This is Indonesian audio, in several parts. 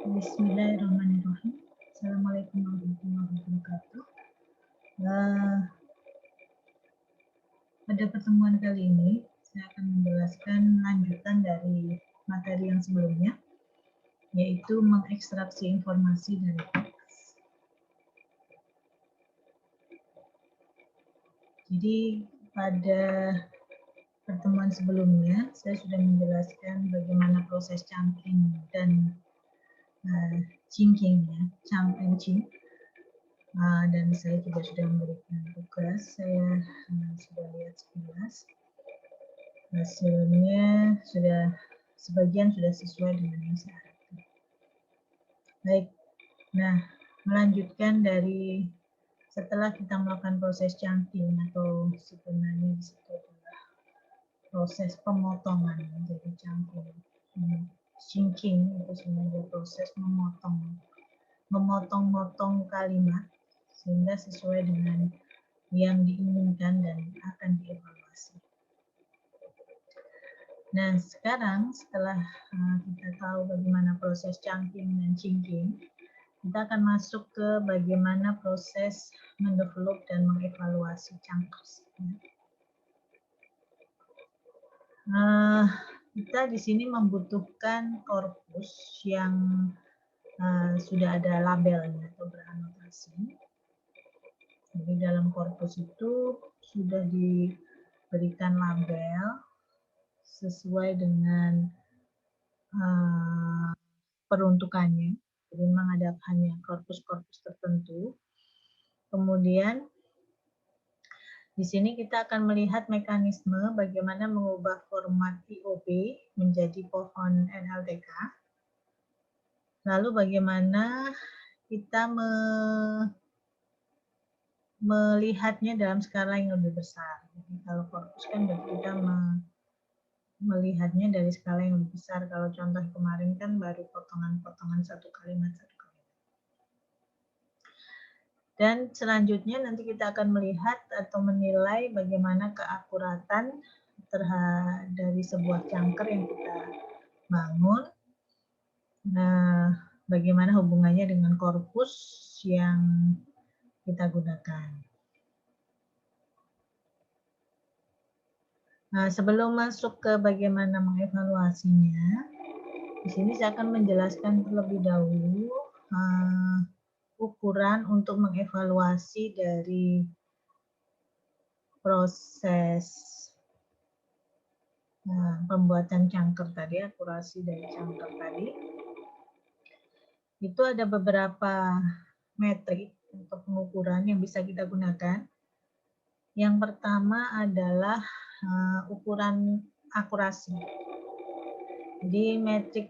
Bismillahirrahmanirrahim. Assalamualaikum warahmatullahi wabarakatuh. Eh, Pada pertemuan kali ini, saya akan menjelaskan lanjutan dari materi yang sebelumnya, yaitu mengekstraksi informasi dari teks. Jadi, pada pertemuan sebelumnya, saya sudah menjelaskan bagaimana proses chunking dan chinking, ya, chunk and chink. Dan saya juga sudah memberikan tugas, saya sudah lihat sekilas. Hasilnya sebagian sudah sesuai dengan yang saya harapkan. Baik, nah melanjutkan dari setelah kita melakukan proses chunking atau sebenarnya di situ adalah proses pemotongan menjadi chunking. Chunking itu sebenarnya proses memotong-motong kalimat sehingga sesuai dengan yang diinginkan dan akan dievaluasi. Nah, sekarang setelah kita tahu bagaimana proses chunking dan chinking, kita akan masuk ke bagaimana proses mendevelop dan mengevaluasi chunkers. Kita di sini membutuhkan korpus yang sudah ada labelnya atau beranotasi. Jadi dalam korpus itu sudah diberikan label sesuai dengan peruntukannya. Jadi memang ada hanya korpus-korpus tertentu. Kemudian di sini kita akan melihat mekanisme bagaimana mengubah format IOP menjadi pohon NLTK. Lalu bagaimana kita melihatnya dalam skala yang lebih besar. Jadi kalau korpus kan kita melihatnya dari skala yang lebih besar. Kalau contoh kemarin kan baru potongan-potongan satu kalimat. Dan selanjutnya nanti kita akan melihat atau menilai bagaimana keakuratan dari sebuah chunker yang kita bangun. Nah, bagaimana hubungannya dengan korpus yang kita gunakan. Nah, sebelum masuk ke bagaimana mengevaluasinya, di sini saya akan menjelaskan terlebih dahulu ukuran untuk mengevaluasi dari proses pembuatan chunker tadi, akurasi dari chunker tadi. Itu ada beberapa metrik untuk pengukuran yang bisa kita gunakan. Yang pertama adalah ukuran akurasi. Jadi metrik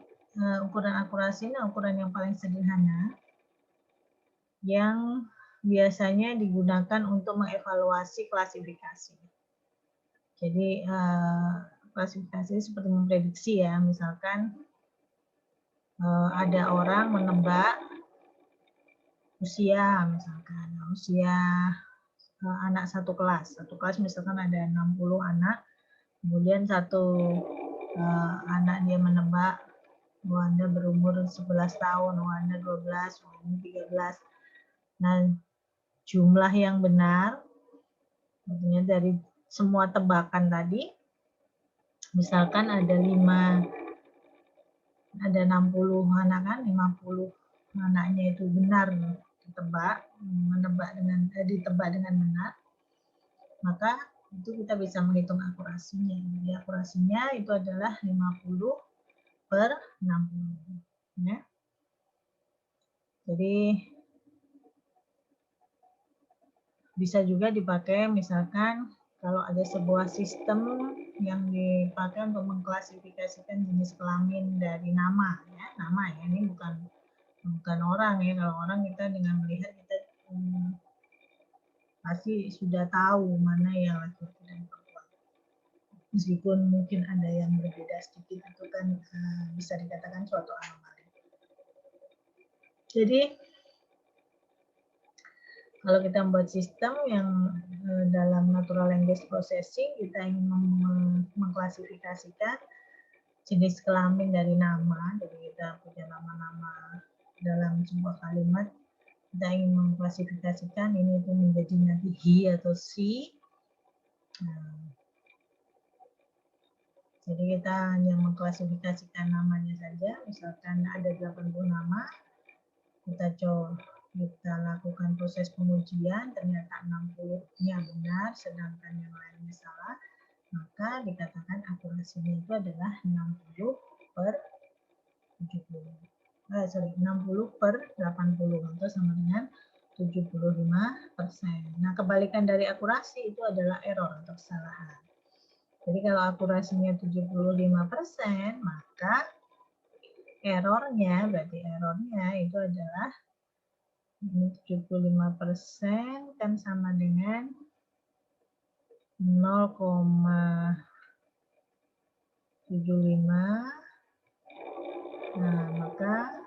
ukuran akurasi ini ukuran yang paling sederhana yang biasanya digunakan untuk mengevaluasi klasifikasi. Jadi klasifikasi seperti memprediksi, ya, misalkan ada orang menebak usia, misalkan usia anak satu kelas misalkan ada 60 anak, kemudian satu anak dia menebak bahwa Anda berumur 11 tahun, Anda 12, Anda 13. Nah, jumlah yang benar, artinya dari semua tebakan tadi, misalkan ada 60 anak kan, 50 anaknya itu benar ditebak dengan benar, maka itu kita bisa menghitung akurasinya. Jadi akurasinya itu adalah 50/60. Ya. Jadi bisa juga dipakai misalkan kalau ada sebuah sistem yang dipakai untuk mengklasifikasikan jenis kelamin dari nama, ya. Nama, ya, ini bukan orang, ya. Kalau orang kita dengan melihat kita pasti sudah tahu mana yang laki-laki dan perempuan. Meskipun mungkin ada yang berbeda sedikit, itu kan bisa dikatakan suatu anomali. Jadi kalau kita membuat sistem yang dalam natural language processing, kita ingin mengklasifikasikan jenis kelamin dari nama, jadi kita punya nama-nama dalam sebuah kalimat kita ingin mengklasifikasikan ini itu menjadi nanti he atau she. Nah, jadi kita hanya mengklasifikasikan namanya saja. Misalkan ada 80 nama, kita lakukan proses pengujian, ternyata 60-nya benar, sedangkan yang lainnya salah, maka dikatakan akurasinya itu adalah 60 per 70. 60 per 80 atau sama dengan 75%. Nah, kebalikan dari akurasi itu adalah error atau kesalahan. Jadi kalau akurasinya 75%, maka berarti errornya itu adalah 75% kan sama dengan 0,75. Nah, maka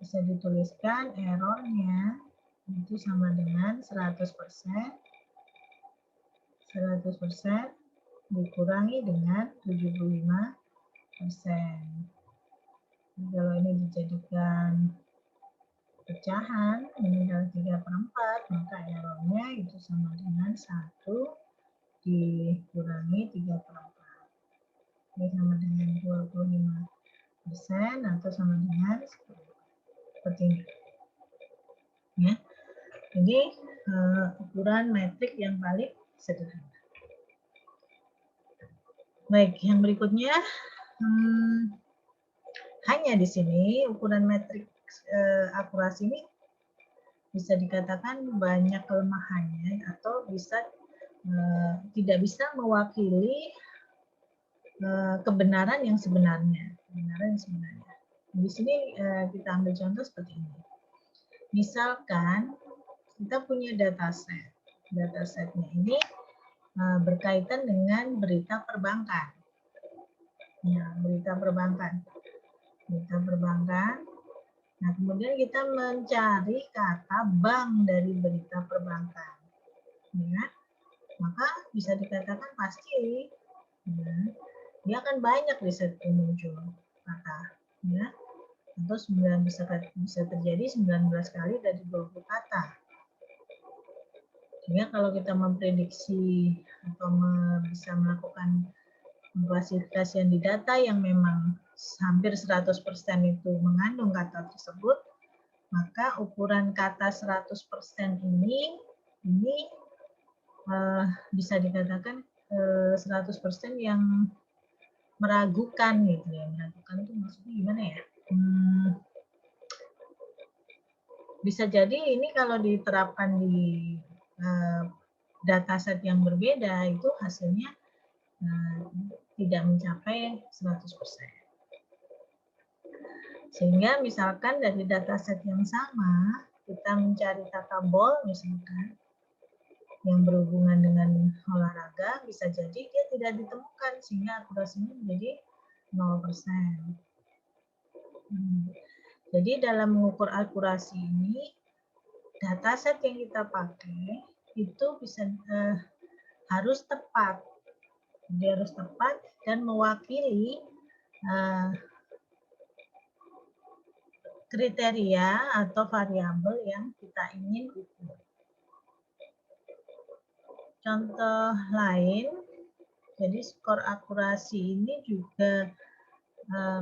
bisa dituliskan errornya itu sama dengan 100% dikurangi dengan 75%. Kalau ini dijadikan pecahan, ini adalah 3/4, maka errornya itu sama dengan 1 dikurangi 3/4. Ini sama dengan 25% atau sama dengan 10. Seperti ini. Ya. Jadi ukuran metrik yang paling sederhana. Baik, yang berikutnya hanya di sini ukuran metrik akurasi ini bisa dikatakan banyak kelemahannya atau tidak bisa mewakili kebenaran yang sebenarnya. Di sini kita ambil contoh seperti ini. Misalkan kita punya dataset. Datasetnya ini berkaitan dengan berita perbankan. Ya, berita perbankan. Nah, kemudian kita mencari kata bank dari berita perbankan. Ya, maka bisa dikatakan pasti dia akan banyak di situ muncul kata. Ya. Atau bisa terjadi 19 kali dari 20 kata. Sehingga kalau kita memprediksi atau bisa melakukan klasifikasian di data yang memang hampir 100% itu mengandung kata tersebut, maka ukuran kata 100% ini bisa dikatakan 100% yang meragukan gitu ya. Meragukan itu maksudnya gimana ya? Bisa jadi ini kalau diterapkan di dataset yang berbeda itu hasilnya tidak mencapai 100%. Sehingga misalkan dari dataset yang sama kita mencari kata ball misalkan yang berhubungan dengan olahraga, bisa jadi dia tidak ditemukan sehingga akurasinya menjadi 0%. Jadi dalam mengukur akurasi ini, dataset yang kita pakai itu harus tepat. Dia harus tepat dan mewakili kriteria atau variabel yang kita ingin ukur. Contoh lain, jadi skor akurasi ini juga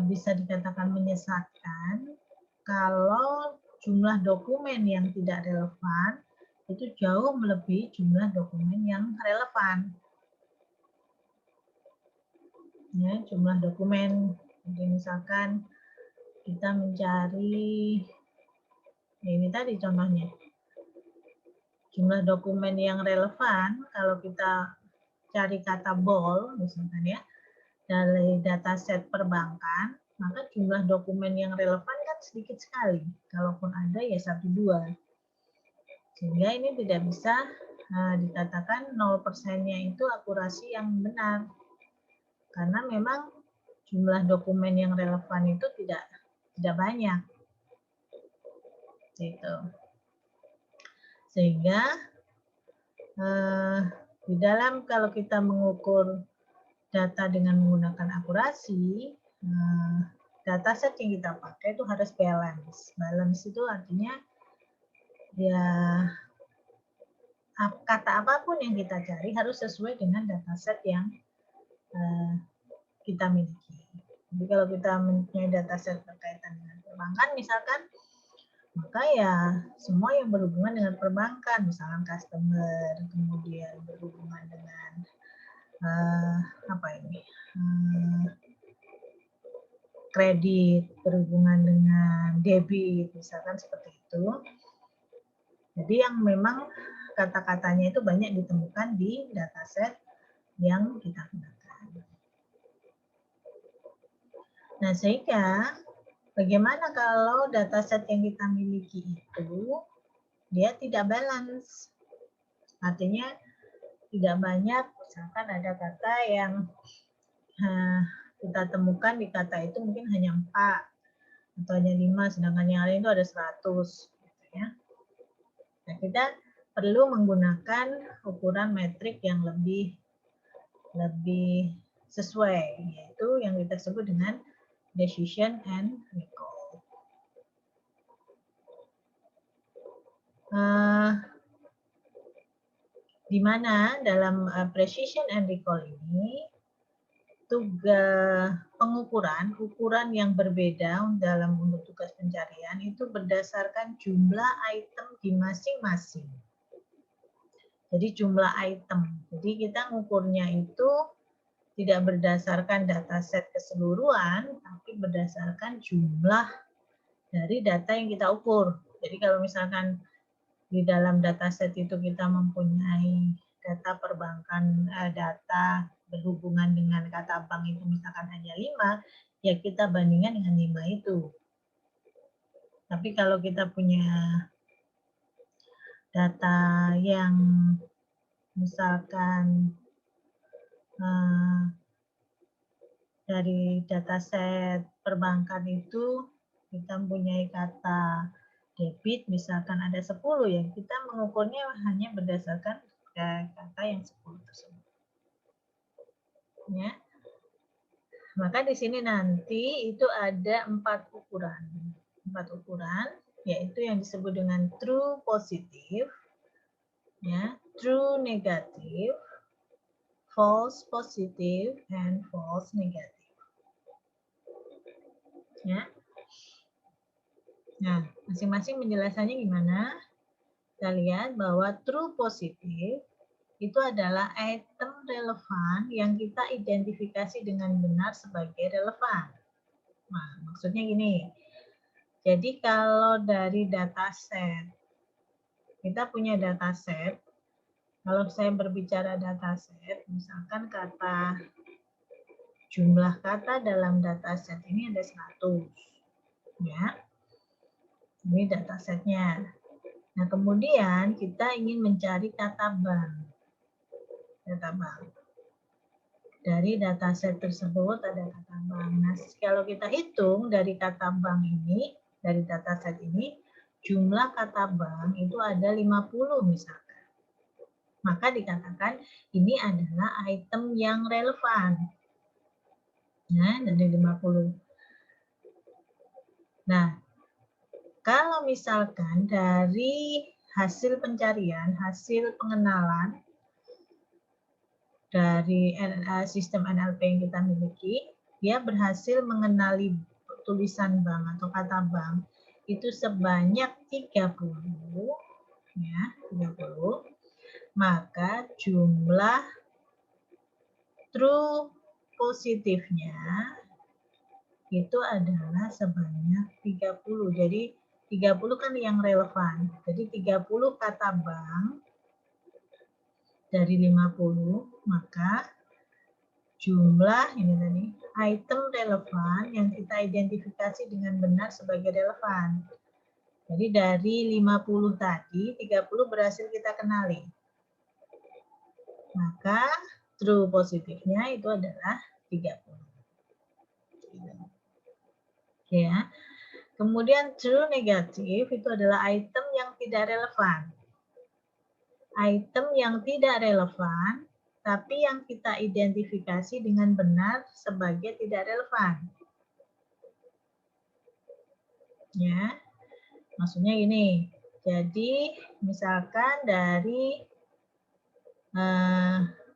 bisa dikatakan menyesatkan kalau jumlah dokumen yang tidak relevan itu jauh melebihi jumlah dokumen yang relevan. Ya, jumlah dokumen, jadi misalkan kita mencari, ini tadi contohnya, jumlah dokumen yang relevan, kalau kita cari kata ball, misalkan ya, dari dataset perbankan, maka jumlah dokumen yang relevan kan sedikit sekali. Kalaupun ada ya 1-2. Sehingga ini tidak bisa dikatakan 0%-nya itu akurasi yang benar. Karena memang jumlah dokumen yang relevan itu tidak banyak. Gitu. Sehingga di dalam kalau kita mengukur data dengan menggunakan akurasi, dataset yang kita pakai itu harus balance. Balance itu artinya ya kata apapun yang kita cari harus sesuai dengan dataset yang kita miliki. Jadi kalau kita mempunyai dataset berkaitan dengan perbankan misalkan, maka ya semua yang berhubungan dengan perbankan, misalkan customer, kemudian berhubungan dengan kredit, berhubungan dengan debit, misalkan seperti itu. Jadi yang memang kata-katanya itu banyak ditemukan di dataset yang kita gunakan. Nah, sehingga bagaimana kalau dataset yang kita miliki itu dia tidak balance? Artinya tidak banyak, misalkan ada kata yang kita temukan di kata itu mungkin hanya 4 atau hanya 5, sedangkan yang lain itu ada 100. Gitu ya. Nah, kita perlu menggunakan ukuran metrik yang lebih sesuai, yaitu yang kita sebut dengan decision and recall. Di mana dalam precision and recall ini tugas ukuran yang berbeda dalam untuk tugas pencarian itu berdasarkan jumlah item di masing-masing. Jadi jumlah item. Jadi kita ngukurnya itu tidak berdasarkan dataset keseluruhan, tapi berdasarkan jumlah dari data yang kita ukur. Jadi kalau misalkan di dalam dataset itu kita mempunyai data perbankan, data berhubungan dengan kata bank itu misalkan hanya 5, ya kita bandingkan dengan 5 itu. Tapi kalau kita punya data yang misalkan dari dataset perbankan itu kita mempunyai kata debit misalkan ada 10, ya kita mengukurnya hanya berdasarkan kata yang 10 tersebut. Ya. Maka di sini nanti itu ada 4 ukuran. 4 ukuran, yaitu yang disebut dengan true positive, ya, true negative, false positive, and false negative. Ya. Nah, masing-masing penjelasannya gimana? Kita lihat bahwa true positive itu adalah item relevan yang kita identifikasi dengan benar sebagai relevan. Nah, maksudnya gini. Jadi kalau dari dataset, kita punya dataset. Kalau saya berbicara dataset, misalkan jumlah kata dalam dataset ini ada 100. Ya. Ini datasetnya. Nah, kemudian kita ingin mencari kata bank. Data bank. Dari dataset tersebut ada kata bank. Nah, kalau kita hitung dari kata bank ini, dari dataset ini, jumlah kata bank itu ada 50 misalkan. Maka dikatakan ini adalah item yang relevan. Nah, dari 50. Nah, kalau misalkan dari hasil pencarian, hasil pengenalan, dari sistem NLP yang kita miliki, dia berhasil mengenali tulisan bank atau kata bank itu sebanyak 30, ya, 30. Maka jumlah true positifnya itu adalah sebanyak 30. Jadi 30 kan yang relevan. Jadi 30 kata bank dari 50, maka jumlah ini tadi item relevan yang kita identifikasi dengan benar sebagai relevan. Jadi dari 50 tadi, 30 berhasil kita kenali. Maka true positifnya itu adalah 30. Ya. Kemudian true negatif itu adalah item yang tidak relevan. Item yang tidak relevan, tapi yang kita identifikasi dengan benar sebagai tidak relevan. Ya, maksudnya ini. Jadi misalkan dari 50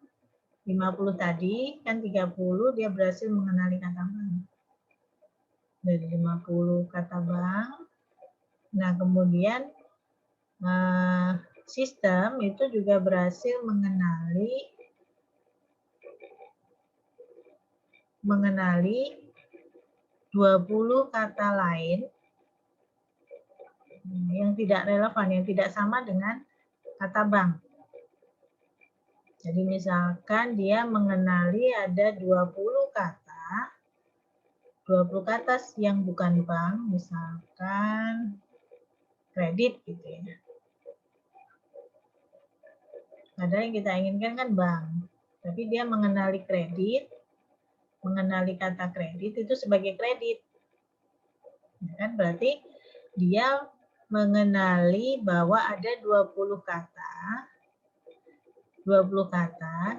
tadi kan 30 dia berhasil mengenali kata bank. Dari 50 kata bank. Nah, kemudian sistem itu juga berhasil mengenali 20 kata lain yang tidak relevan, yang tidak sama dengan kata bank. Jadi misalkan dia mengenali ada 20 kata yang bukan bank, misalkan kredit gitu ya. Padahal yang kita inginkan kan bank, tapi dia mengenali kredit, mengenali kata kredit itu sebagai kredit. Ya kan, berarti dia mengenali bahwa ada 20 kata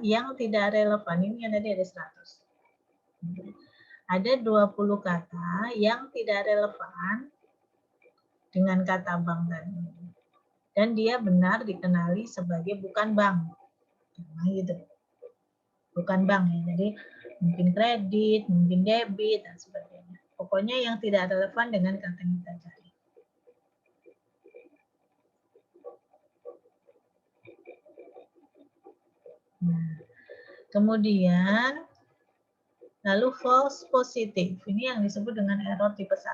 yang tidak relevan. Ini yang tadi ada 100. Ada 20 kata yang tidak relevan dengan kata bank tadi. Dan dia benar dikenali sebagai bukan bank. Nah, gitu. Bukan bank ya. Jadi mungkin kredit, mungkin debit, dan sebagainya. Pokoknya yang tidak relevan dengan kata yang kita cari. Nah, kemudian lalu false positive. Ini yang disebut dengan error tipe 1.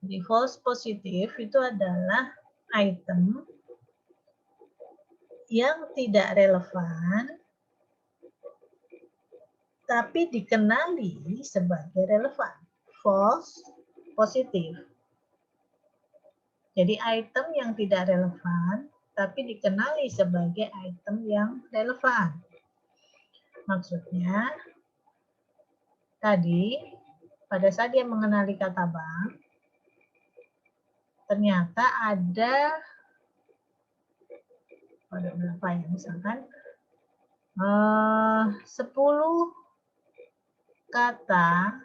Jadi false positive itu adalah item yang tidak relevan tapi dikenali sebagai relevan. False positive. Jadi item yang tidak relevan tapi dikenali sebagai item yang relevan. Maksudnya tadi pada saat dia mengenali kata bank, ternyata ada berapa ya, misalkan 10 kata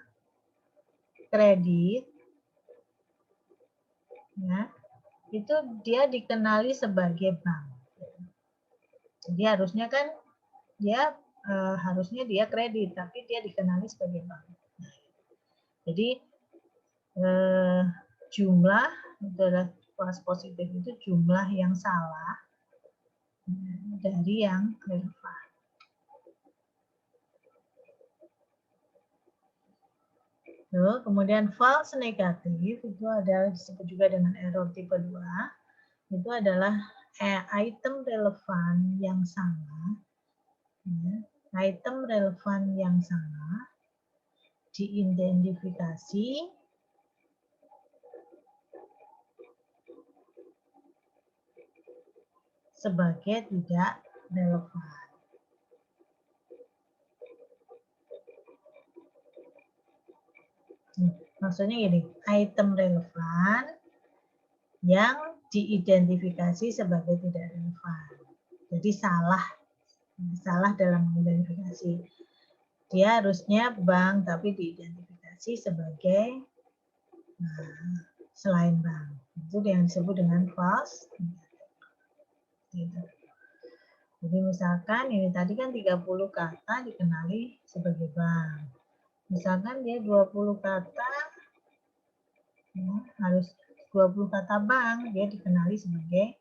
kredit ya, itu dia dikenali sebagai bank. Jadi harusnya kan dia harusnya dia kredit, tapi dia dikenali sebagai bank. Jadi jumlah itu adalah false positif itu jumlah yang salah dari yang relevan. Tuh, kemudian false negatif itu adalah disebut juga dengan error tipe 2. Itu adalah item relevan yang sama. Ya, item relevan yang sama diidentifikasi sebagai tidak relevan. Maksudnya gini, item relevan yang diidentifikasi sebagai tidak relevan. Jadi salah dalam mengidentifikasi. Dia harusnya bank tapi diidentifikasi sebagai selain bank. Itu yang disebut dengan false. Gitu. Jadi misalkan ini tadi kan 30 kata dikenali sebagai bank. Misalkan dia 20 kata, ya, harus 20 kata bank, dia dikenali sebagai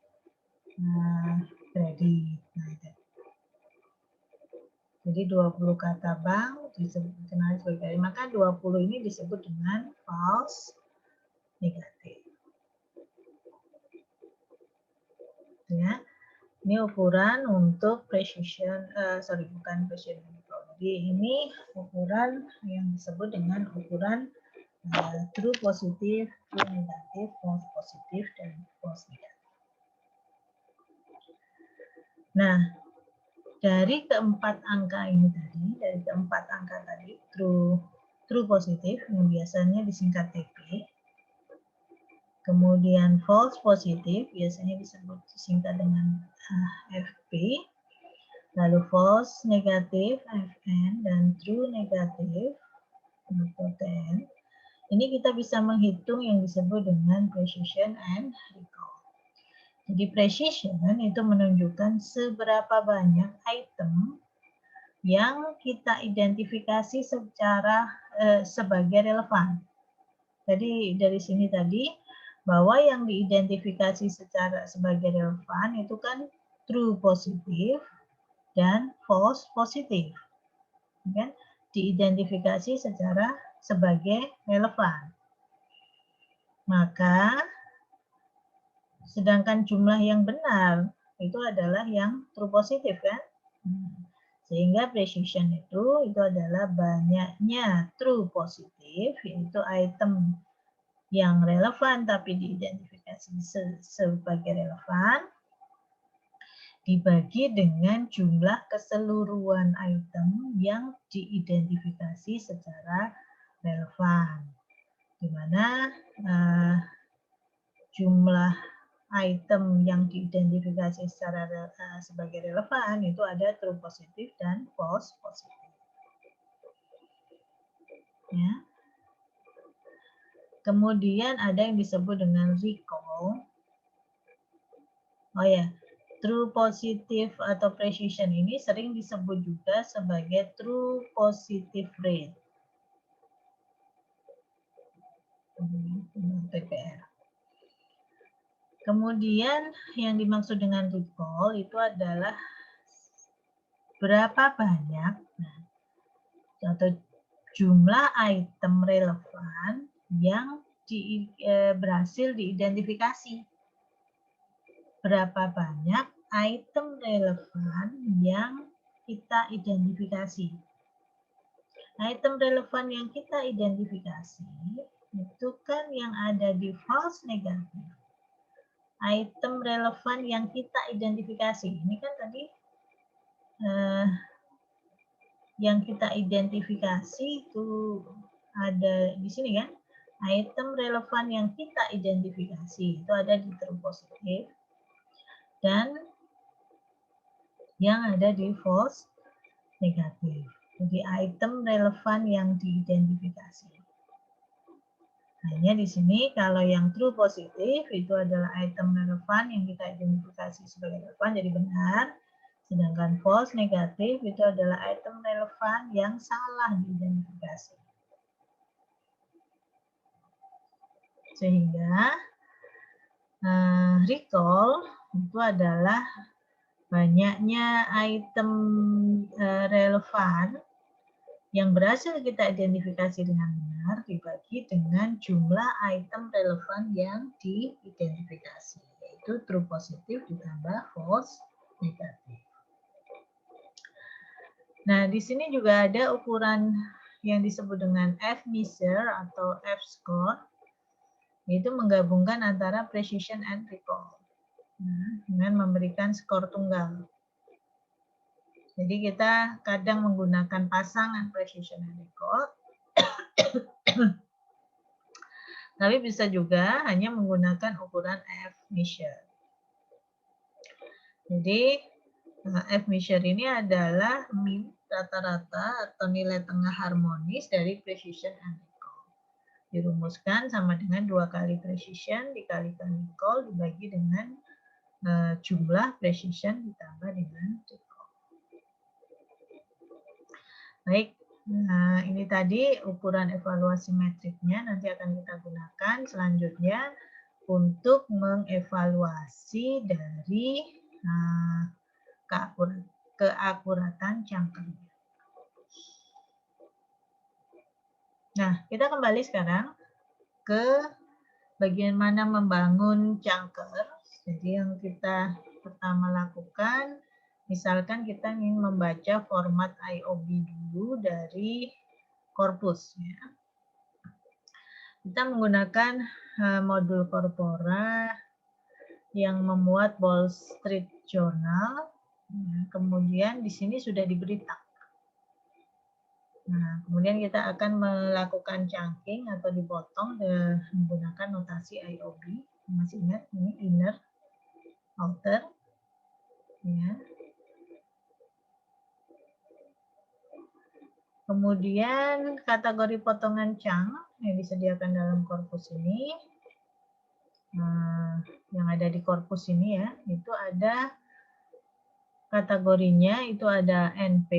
kredit. Nah, itu. Jadi 20 kata bank dikenali sebagai kredit. Maka 20 ini disebut dengan false negatif. Ya, ini ukuran untuk precision, bukan precision. Jadi ini ukuran yang disebut dengan ukuran true positif, true negatif, false positif, dan false negatif. Nah, dari keempat angka ini tadi, true positif yang biasanya disingkat TP, kemudian false positif biasanya disingkat dengan FP, lalu false negatif FN, dan true negatif atau TN Ini kita bisa menghitung yang disebut dengan precision and recall. Jadi precision itu menunjukkan seberapa banyak item yang kita identifikasi secara sebagai relevan. Jadi dari sini tadi bahwa yang diidentifikasi secara sebagai relevan itu kan true positif dan false positif. Kan? Diidentifikasi secara sebagai relevan. Maka sedangkan jumlah yang benar itu adalah yang true positif kan? Sehingga precision itu adalah banyaknya true positif, yaitu item yang relevan tapi diidentifikasi sebagai relevan, dibagi dengan jumlah keseluruhan item yang diidentifikasi secara relevan. Di mana jumlah item yang diidentifikasi secara sebagai relevan itu ada true positif dan false positif. Ya. Kemudian ada yang disebut dengan recall. Oh ya, true positive atau precision ini sering disebut juga sebagai true positive rate. TPR. Kemudian yang dimaksud dengan recall itu adalah berapa banyak atau jumlah item relevan yang berhasil diidentifikasi. Berapa banyak item relevan yang kita identifikasi. Item relevan yang kita identifikasi itu kan yang ada di false negatif. Item relevan yang kita identifikasi. Ini kan tadi yang kita identifikasi itu ada di sini kan. Item relevan yang kita identifikasi itu ada di true positif dan yang ada di false negatif. Jadi item relevan yang diidentifikasi. Hanya di sini kalau yang true positif itu adalah item relevan yang kita identifikasi sebagai relevan jadi benar. Sedangkan false negatif itu adalah item relevan yang salah diidentifikasi. Sehingga recall itu adalah banyaknya item relevan yang berhasil kita identifikasi dengan benar dibagi dengan jumlah item relevan yang diidentifikasi, yaitu true positif ditambah false negatif. Nah, di sini juga ada ukuran yang disebut dengan F-measure atau F-score, yaitu menggabungkan antara precision and recall dengan memberikan skor tunggal. Jadi kita kadang menggunakan pasangan precision and recall, tapi bisa juga hanya menggunakan ukuran F-measure. Jadi F-measure ini adalah mean rata-rata atau nilai tengah harmonis dari precision and recall. Dirumuskan sama dengan 2 kali precision dikalikan recall dibagi dengan jumlah precision ditambah dengan recall. Baik, nah ini tadi ukuran evaluasi metriknya nanti akan kita gunakan selanjutnya untuk mengevaluasi dari keakuratan cangkernya. Nah, kita kembali sekarang ke bagian mana membangun cangker. Jadi yang kita pertama lakukan, misalkan kita ingin membaca format IOB dulu dari korpus. Ya. Kita menggunakan modul Corpora yang memuat Wall Street Journal. Kemudian di sini sudah diberi tag. Nah, kemudian kita akan melakukan chunking atau dipotong menggunakan notasi IOB. Masih ingat ini inner, outer, ya. Kemudian kategori potongan chunk yang disediakan dalam korpus ini, yang ada di korpus ini ya, itu ada kategorinya, itu ada NP,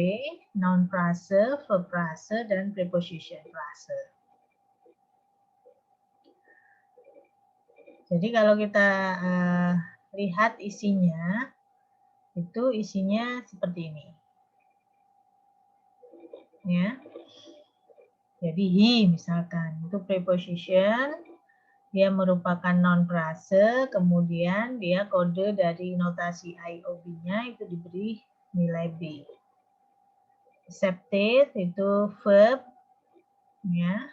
noun frase, verb frase, dan preposition frase. Jadi kalau kita lihat isinya, itu isinya seperti ini. Ya. Jadi he misalkan, itu preposition, dia merupakan noun frase, kemudian dia kode dari notasi IOB-nya itu diberi nilai B. Accepted itu verb, ya.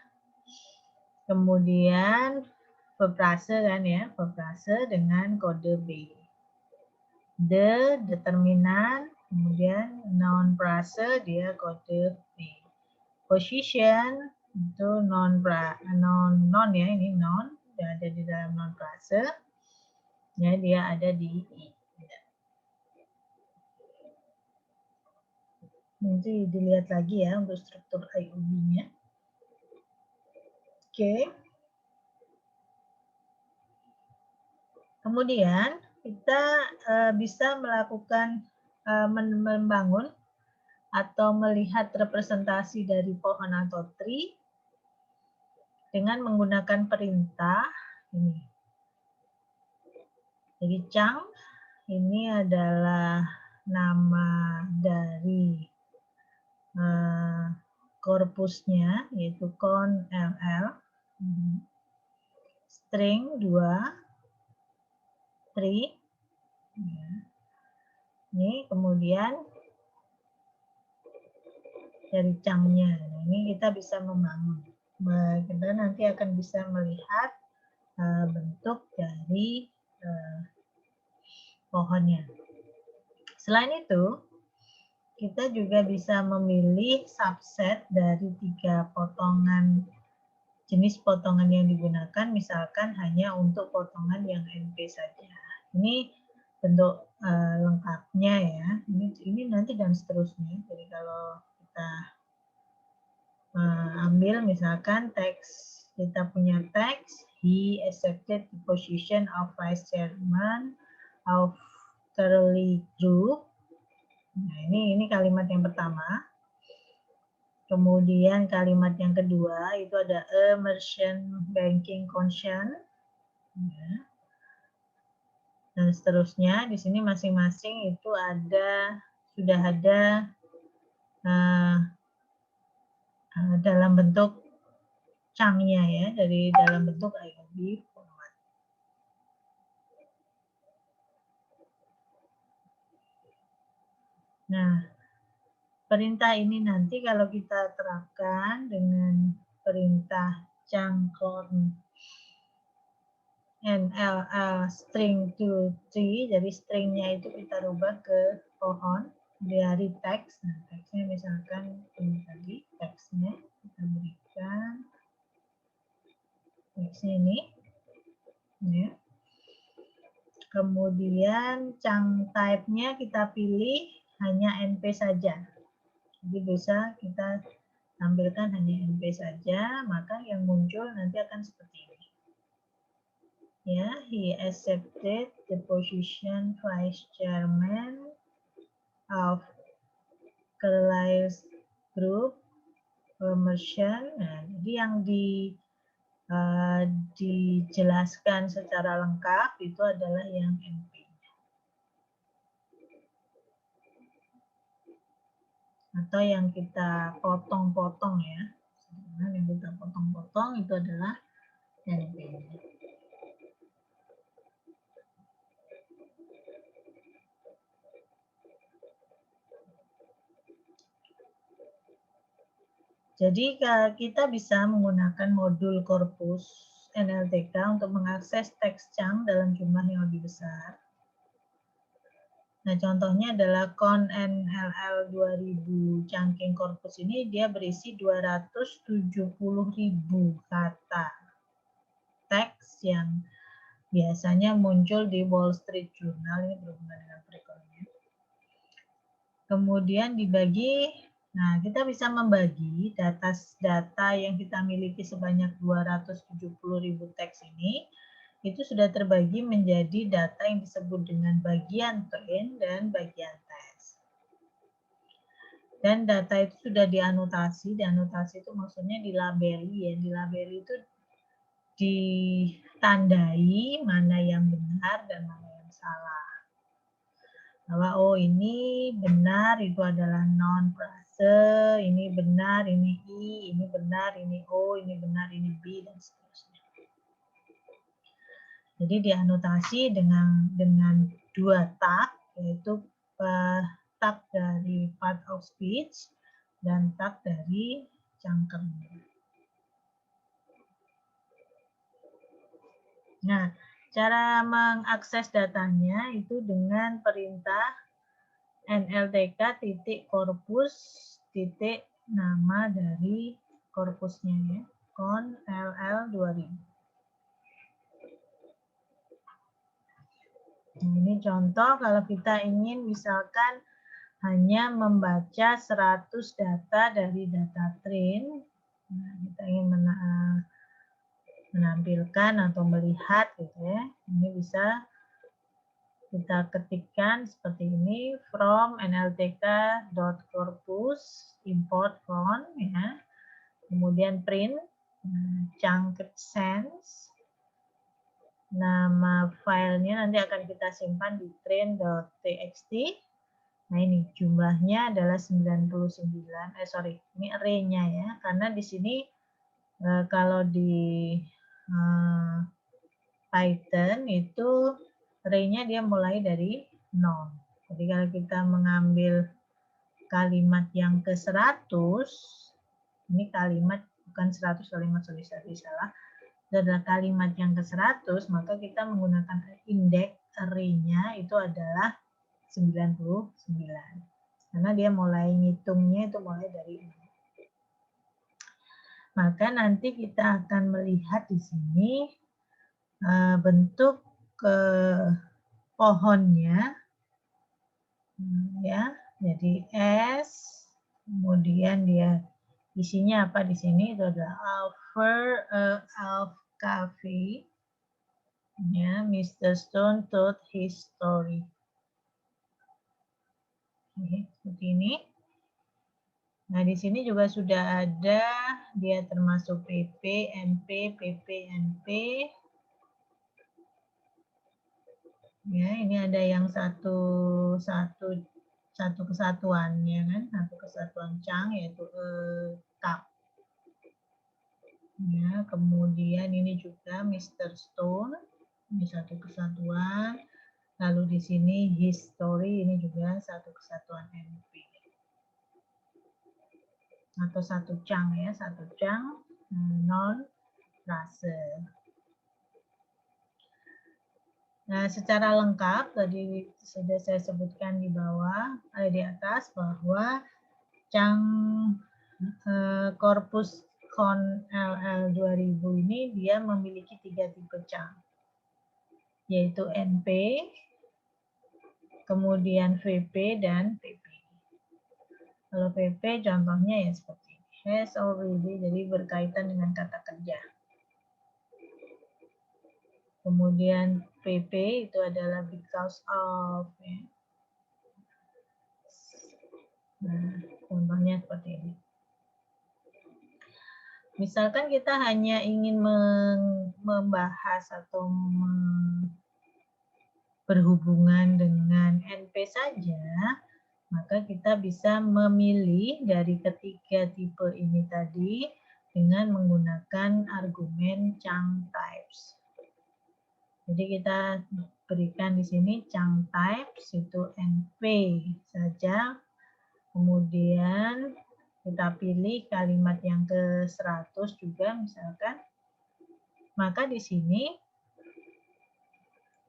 Kemudian verb frase kan ya, verb frase dengan kode B. The, determinan, kemudian noun frase dia kode B. Position itu non ya, ini non yang ada di dalam non frase ya, dia ada di I. Nanti dilihat lagi ya untuk struktur IOB-nya. Oke. Kemudian kita bisa melakukan membangun atau melihat representasi dari pohon atau tree dengan menggunakan perintah ini. Jadi chunk ini adalah nama dari korpusnya, yaitu con LL, string 2, tree. Ini kemudian dari chunk-nya. Nah, ini kita bisa membangun. Kita nanti akan bisa melihat bentuk dari pohonnya. Selain itu, kita juga bisa memilih subset dari 3 potongan, jenis potongan yang digunakan, misalkan hanya untuk potongan yang NP saja. Ini bentuk lengkapnya ya. Ini nanti dan seterusnya. Jadi kalau kita ambil misalkan teks, kita punya teks, he accepted the position of vice chairman of Curly Group. Nah, ini kalimat yang pertama. Kemudian kalimat yang kedua itu ada a merchant banking concern. Ya. Dan seterusnya di sini masing-masing itu sudah ada dalam bentuk chunk-nya ya, dari dalam bentuk IOB format. Nah, perintah ini nanti kalau kita terapkan dengan perintah chunk con NLL string to tree, jadi stringnya itu kita rubah ke pohon dari teks. Nah, teksnya misalkan ini tadi teksnya kita berikan teksnya ini, ya. Kemudian chunk type-nya kita pilih hanya NP saja. Jadi bisa kita tampilkan hanya NP saja, maka yang muncul nanti akan seperti ini. Ya, he accepted the position vice chairman of Carlyle's Group Commercial. Nah, jadi yang dijelaskan secara lengkap itu adalah yang NP. Atau yang kita potong-potong ya. Yang kita potong-potong itu adalah NP. Jadi kita bisa menggunakan modul korpus NLTK untuk mengakses teks chunk dalam jumlah yang lebih besar. Nah, contohnya adalah con NLL 2000 chunking korpus ini dia berisi 270.000 kata teks yang biasanya muncul di Wall Street Journal, ini berhubungan dengan perekonomian. Kemudian dibagi Nah, kita bisa membagi data yang kita miliki sebanyak 270.000 teks ini, itu sudah terbagi menjadi data yang disebut dengan bagian train dan bagian test. Dan data itu sudah dianotasi itu maksudnya dilabeli ya. Dilabeli itu ditandai mana yang benar dan mana yang salah. Bahwa oh ini benar itu adalah non frase, ini benar ini i, ini benar ini o, ini benar ini b dan seterusnya. Jadi dianotasi dengan 2 tag, yaitu tag dari part of speech dan tag dari cangkemnya. Nah, cara mengakses datanya itu dengan perintah nltk.corpus nama dari korpusnya ya, con ll2000. Ini contoh kalau kita ingin misalkan hanya membaca 100 data dari data train, nah, kita ingin menampilkan atau melihat gitu ya, ini bisa kita ketikkan seperti ini from nltk.corpus import con ya, kemudian print chunket sense, nama filenya nanti akan kita simpan di train.txt. Nah ini jumlahnya adalah 99, ini array-nya ya, karena di sini kalau di Python itu array-nya dia mulai dari 0. Jadi kalau kita mengambil kalimat yang ke 100, ini kalimat bukan 100 kalimat, sorry salah. Itu adalah kalimat yang ke 100, maka kita menggunakan indeks array-nya itu adalah 99. Karena dia mulai ngitungnya itu mulai dari 0. Maka nanti kita akan melihat di sini bentuk pohonnya ya. Jadi S, kemudian dia isinya apa di sini itu adalah Alf Cafe. Ya, Mr. Stone told his story. Seperti ini. Nah, di sini juga sudah ada, dia termasuk PP, NP, PP, NP. Ya, ini ada yang satu kesatuannya kan, satu kesatuan Chang yaitu Kap. Ya, kemudian ini juga Mr. Stone, ini satu kesatuan. Lalu di sini history ini juga satu kesatuan NP. Atau satu Chang ya, satu Chang non frase. Nah, secara lengkap tadi sudah saya sebutkan di bawah, di atas bahwa Chang korpus con LL2000 ini dia memiliki 3 tipe Chang, yaitu NP, kemudian VP dan PP. Kalau PP contohnya ya seperti ini, has already, jadi berkaitan dengan kata kerja. Kemudian PP itu adalah because of. Ya. Nah, contohnya seperti ini. Misalkan kita hanya ingin membahas atau berhubungan dengan NP saja, maka kita bisa memilih dari ketiga tipe ini tadi dengan menggunakan argumen Chang types. Jadi kita berikan di sini Chang types itu NP saja, kemudian kita pilih kalimat yang ke 100 juga misalkan, maka di sini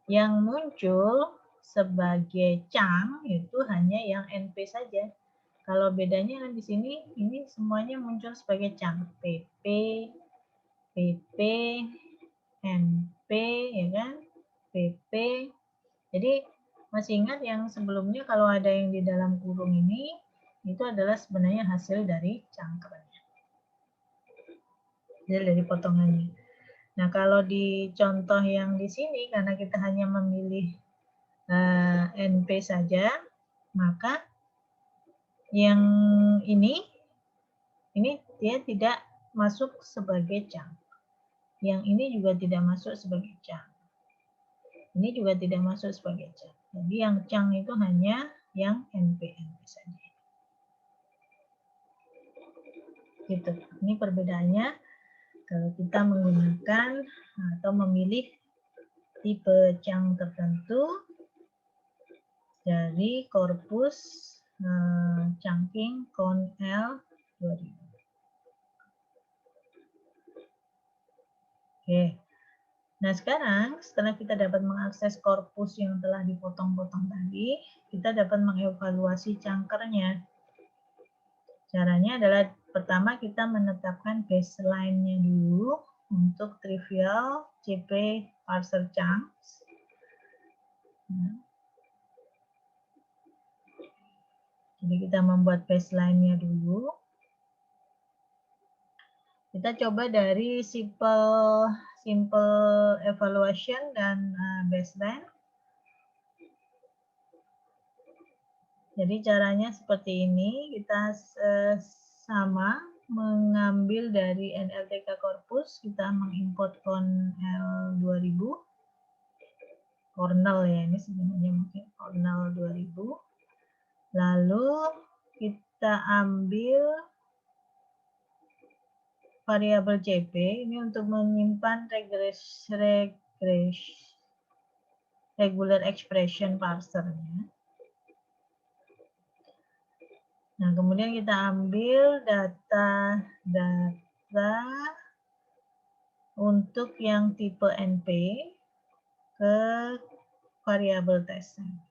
yang muncul sebagai Chang itu hanya yang NP saja. Kalau bedanya kan di sini ini semuanya muncul sebagai Chang, PP, PP, NP ya kan, PP. Jadi masih ingat yang sebelumnya kalau ada yang di dalam kurung ini itu adalah sebenarnya hasil dari cangkernya, hasil dari potongannya. Nah, kalau di contoh yang di sini, karena kita hanya memilih NP saja, maka yang ini dia tidak masuk sebagai cang. Yang ini juga tidak masuk sebagai cang. Ini juga tidak masuk sebagai cang. Jadi yang cang itu hanya yang NP saja. Gitu. Ini perbedaannya kalau kita menggunakan atau memilih tipe cang tertentu dari korpus Chungking Cone L 2000. Oke. Nah, sekarang setelah kita dapat mengakses korpus yang telah dipotong-potong tadi, kita dapat mengevaluasi cangkernya. Caranya adalah pertama kita menetapkan baseline-nya dulu untuk trivial CP parser chunks. Jadi kita membuat baseline-nya dulu. Kita coba dari simple evaluation dan baseline. Jadi caranya seperti ini, kita sama mengambil dari NLTK korpus, kita mengimport L 2000, kernel ya, ini sebenarnya mungkin kernel 2000. Lalu kita ambil variabel CP, ini untuk menyimpan regular expression parsernya. Nah, kemudian kita ambil data untuk yang tipe NP ke variabel testnya.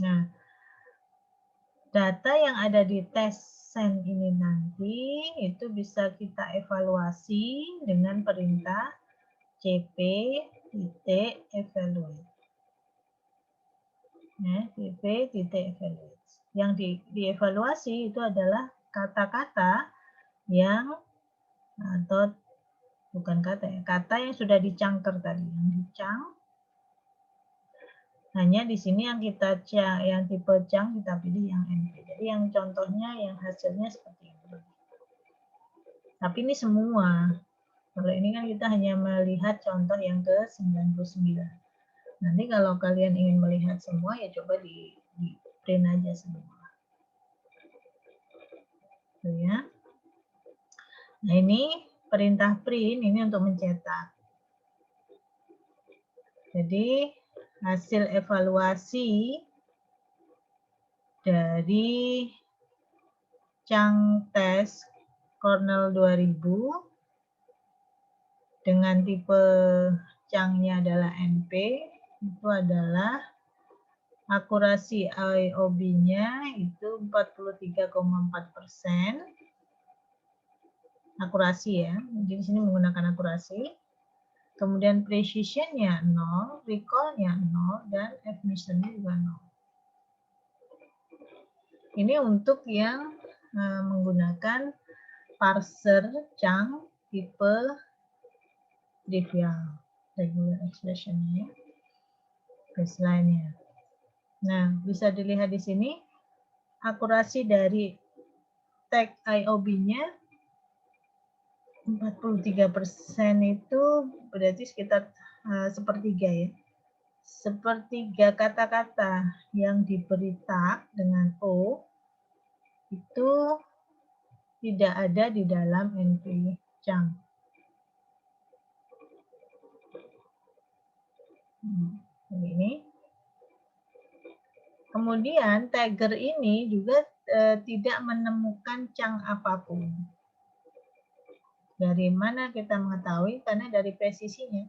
Nah, data yang ada di test send ini nanti itu bisa kita evaluasi dengan perintah cp.evaluate. cp.evaluate. Yang dievaluasi itu adalah kata-kata yang atau bukan kata ya, kata yang sudah dicangker tadi, yang dicang. Hanya di sini yang kita yang tipe cang kita pilih yang NP. Jadi yang contohnya yang hasilnya seperti ini. Tapi ini semua. Kalau ini kan kita hanya melihat contoh yang ke-99. Nanti kalau kalian ingin melihat semua ya coba di print aja semua. Tuh ya. Nah, ini perintah print ini untuk mencetak. Jadi hasil evaluasi dari Chang test kernel 2000 dengan tipe Changnya adalah NP, itu adalah akurasi IOB-nya itu 43,4%. Akurasi ya, jadi di sini menggunakan akurasi. Kemudian precision-nya 0, recall-nya 0, dan admission-nya juga 0. Ini untuk yang menggunakan parser Chang tipe trivial regular expression-nya, baseline-nya. Nah, bisa dilihat di sini akurasi dari tag IOB-nya 43% itu berarti sekitar sepertiga ya. Sepertiga kata-kata yang diberi tag dengan O itu tidak ada di dalam NP Chang. Ini. Kemudian tagger ini juga tidak menemukan Chang apapun. Dari mana kita mengetahui? Karena dari presisinya.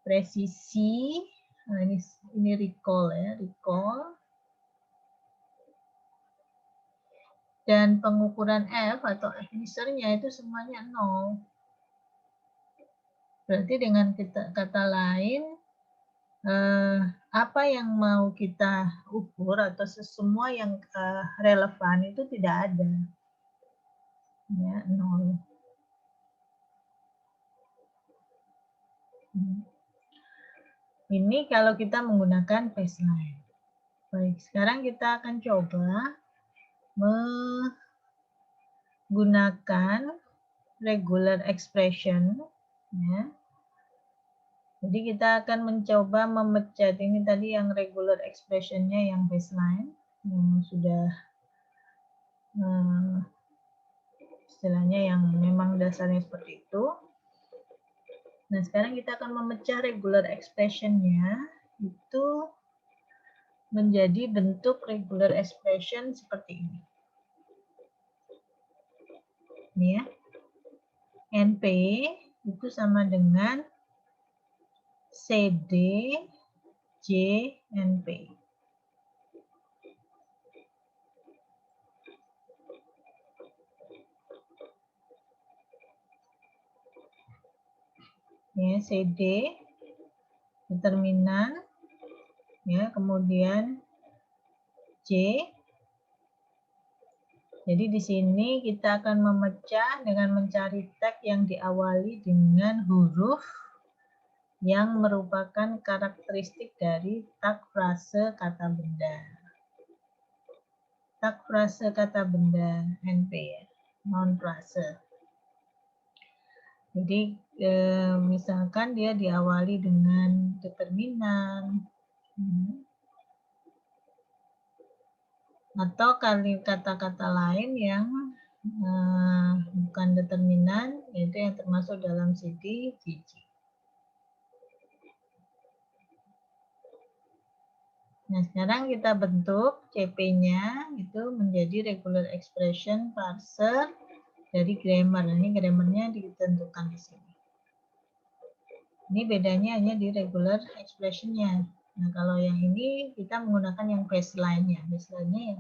Presisi, nah ini recall ya, recall. Dan pengukuran F atau admissernya itu semuanya 0. Berarti dengan kata lain, apa yang mau kita ukur atau semua yang relevan itu tidak ada. Ya, 0. Ini kalau kita menggunakan baseline. Baik, sekarang kita akan coba menggunakan regular expression. Ya. Jadi kita akan mencoba memecah, ini tadi yang regular expression-nya yang baseline, yang sudah istilahnya yang memang dasarnya seperti itu. Nah, sekarang kita akan memecah regular expression-nya itu menjadi bentuk regular expression seperti ini. Ini ya. NP itu sama dengan CD J NP. Ya, CD determinan, ya, kemudian J. Jadi di sini kita akan memecah dengan mencari tag yang diawali dengan huruf yang merupakan karakteristik dari tag frase kata benda. Tag frase kata benda NP ya, non frase. Jadi misalkan dia diawali dengan determinan, atau kata-kata lain yang bukan determinan, yaitu yang termasuk dalam CD, JJ. Nah, sekarang kita bentuk CP-nya itu menjadi regular expression parser dari grammar. Ini grammarnya ditentukan di sini. Ini bedanya hanya di regular expression-nya. Nah, kalau yang ini kita menggunakan yang baseline-nya. Baseline-nya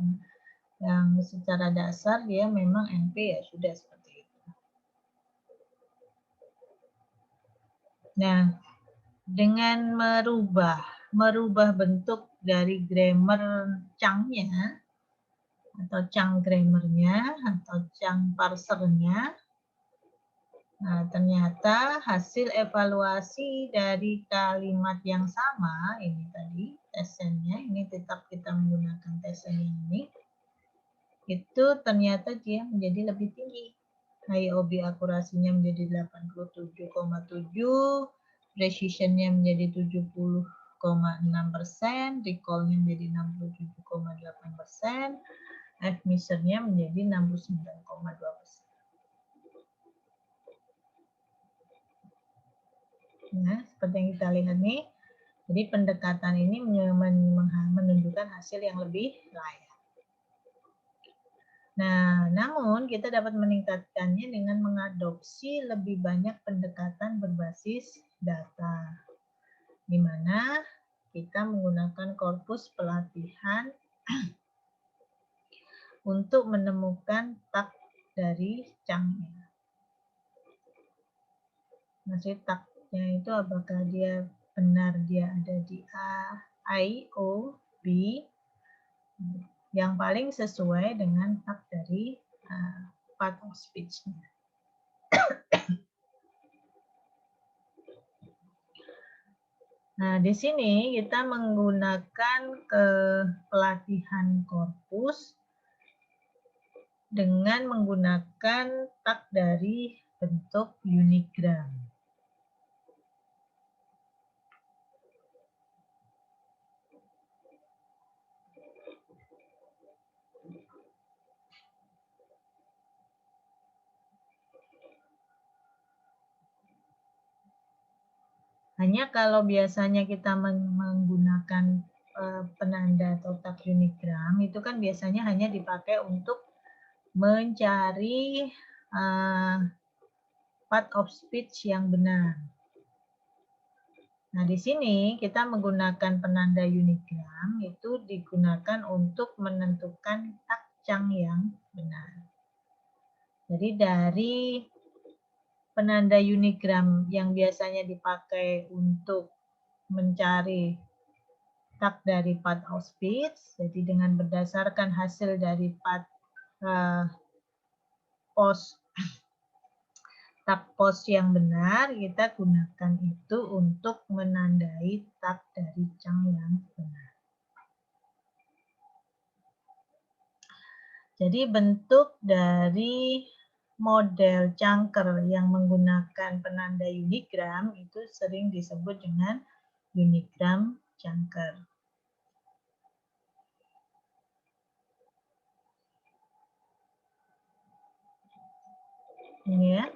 yang secara dasar dia memang NP ya sudah seperti itu. Nah, dengan merubah bentuk dari grammar chunk-nya atau chunk grammar-nya atau chunk parser-nya, nah ternyata hasil evaluasi dari kalimat yang sama ini tadi tesennya, ini tetap kita menggunakan tesen ini, itu ternyata dia menjadi lebih tinggi. IOB akurasinya menjadi 87,7, precision-nya menjadi 70,6%, recall-nya menjadi 67,8%, F-measure-nya menjadi 69,2%. Nah, seperti yang kita lihat nih, jadi pendekatan ini menunjukkan hasil yang lebih layak. Nah, namun kita dapat meningkatkannya dengan mengadopsi lebih banyak pendekatan berbasis data, di mana kita menggunakan korpus pelatihan untuk menemukan tag dari chunk-nya. Maksudnya tag-nya itu apakah dia benar dia ada di A, I, O, B, yang paling sesuai dengan tag dari part of speech-nya. Nah, di sini kita menggunakan pelatihan korpus dengan menggunakan tag dari bentuk unigram. Hanya kalau biasanya kita menggunakan penanda atau tag unigram, itu kan biasanya hanya dipakai untuk mencari part of speech yang benar. Nah, di sini kita menggunakan penanda unigram, itu digunakan untuk menentukan tag chunk yang benar. Jadi dari penanda unigram yang biasanya dipakai untuk mencari tak dari path of speech. Jadi dengan berdasarkan hasil dari path tak pos yang benar, kita gunakan itu untuk menandai tak dari Chang yang benar. Jadi bentuk dari model Changker yang menggunakan penanda unigram itu sering disebut dengan unigram Changker. Ini ya.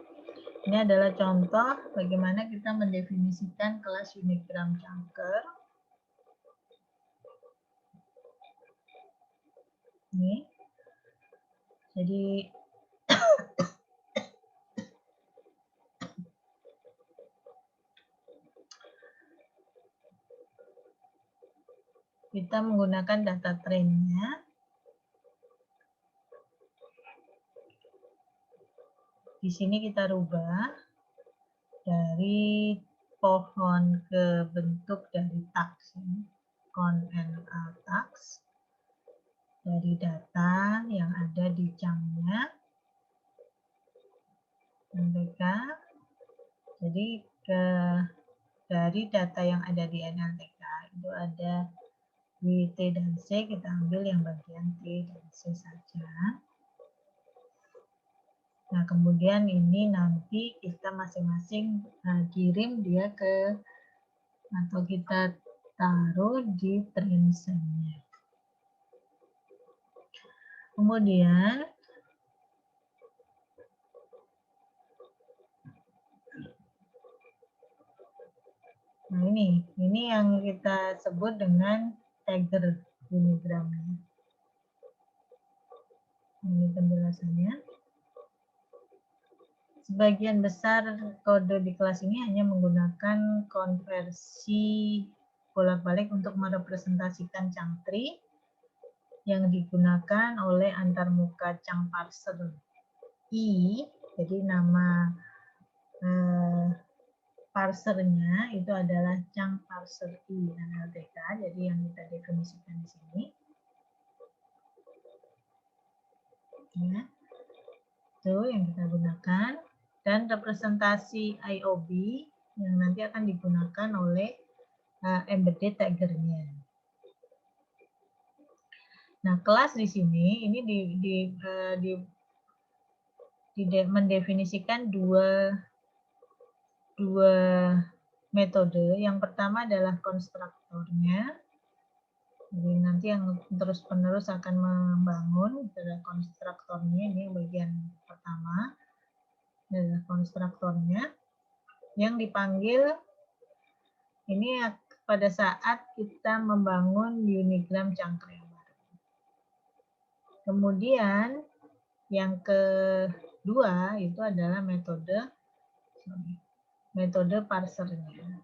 Ini adalah contoh bagaimana kita mendefinisikan kelas unigram Changker. Ini. Jadi kita menggunakan data trainnya. Di sini kita rubah dari pohon ke bentuk dari tax, con and tax, dari data yang ada di Changnya, NLTK. Jadi dari data yang ada di NLTK itu ada W, T, dan C, kita ambil yang bagian T dan C saja. Nah, kemudian ini nanti kita masing-masing kirim dia ke, atau kita taruh di trainset-nya. Kemudian nah ini yang kita sebut dengan tagger unigramnya. Ini penjelasannya. Sebagian besar kode di kelas ini hanya menggunakan konversi bolak-balik untuk merepresentasikan Changtree yang digunakan oleh antarmuka Chang parser I. Jadi nama parsernya itu adalah Chang parser I NLTK. Jadi yang kita definisikan di sini. Ya. Itu yang kita gunakan. Dan representasi IOB yang nanti akan digunakan oleh embedded taggernya. Nah, kelas di sini ini mendefinisikan dua metode. Yang pertama adalah konstruktornya. Jadi nanti yang terus-menerus akan membangun adalah konstruktornya. Ini bagian pertama adalah konstruktornya yang dipanggil ini pada saat kita membangun unigram Changker yang baru. Kemudian yang kedua itu adalah metode parsernya.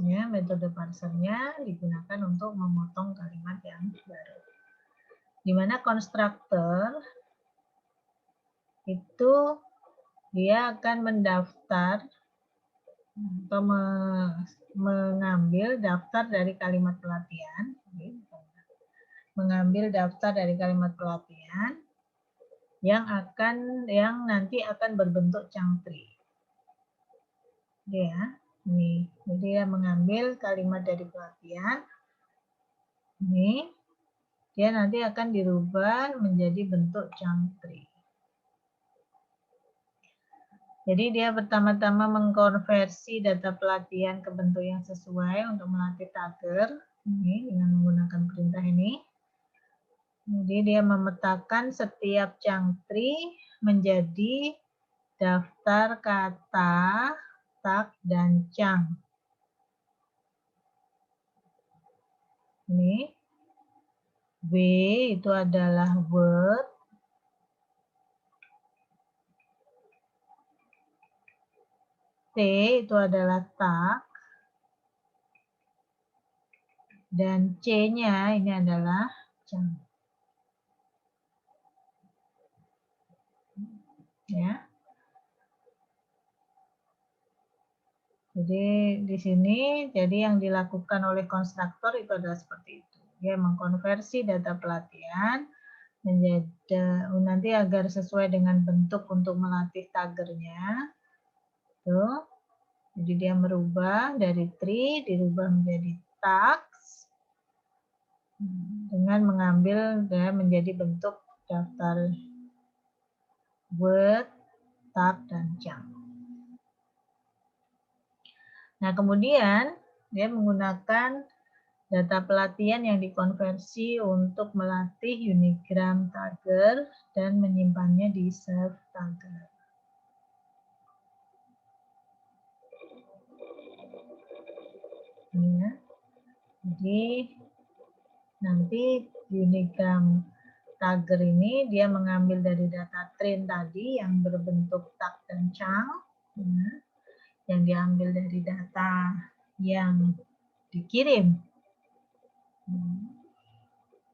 Ya, metode parsernya digunakan untuk memotong kalimat yang baru. Di mana konstruktor itu dia akan mendaftar atau mengambil daftar dari kalimat pelatihan, yang nanti akan berbentuk Changtree. Ya, ini. Jadi dia mengambil kalimat dari pelatihan. Ini dia nanti akan dirubah menjadi bentuk Changtree. Jadi dia pertama-tama mengkonversi data pelatihan ke bentuk yang sesuai untuk melatih tagger ini dengan menggunakan perintah ini. Jadi dia memetakan setiap Changtree menjadi daftar kata, tag, dan Chang. Ini W itu adalah word. T itu adalah tag. Dan C-nya ini adalah Chang. Ya. Jadi di sini jadi yang dilakukan oleh konstruktor itu adalah seperti itu. Dia mengkonversi data pelatihan menjadi nanti agar sesuai dengan bentuk untuk melatih tagernya. Tuh. Jadi dia merubah dari tree dirubah menjadi tags dengan mengambil dan menjadi bentuk daftar word, tag, dan chunk. Nah, kemudian dia menggunakan data pelatihan yang dikonversi untuk melatih Unigram Tagger dan menyimpannya di Self Tagger. Ya. Jadi nanti Unigram Tagger ini dia mengambil dari data train tadi yang berbentuk tag dan chunk, ya, yang diambil dari data yang dikirim.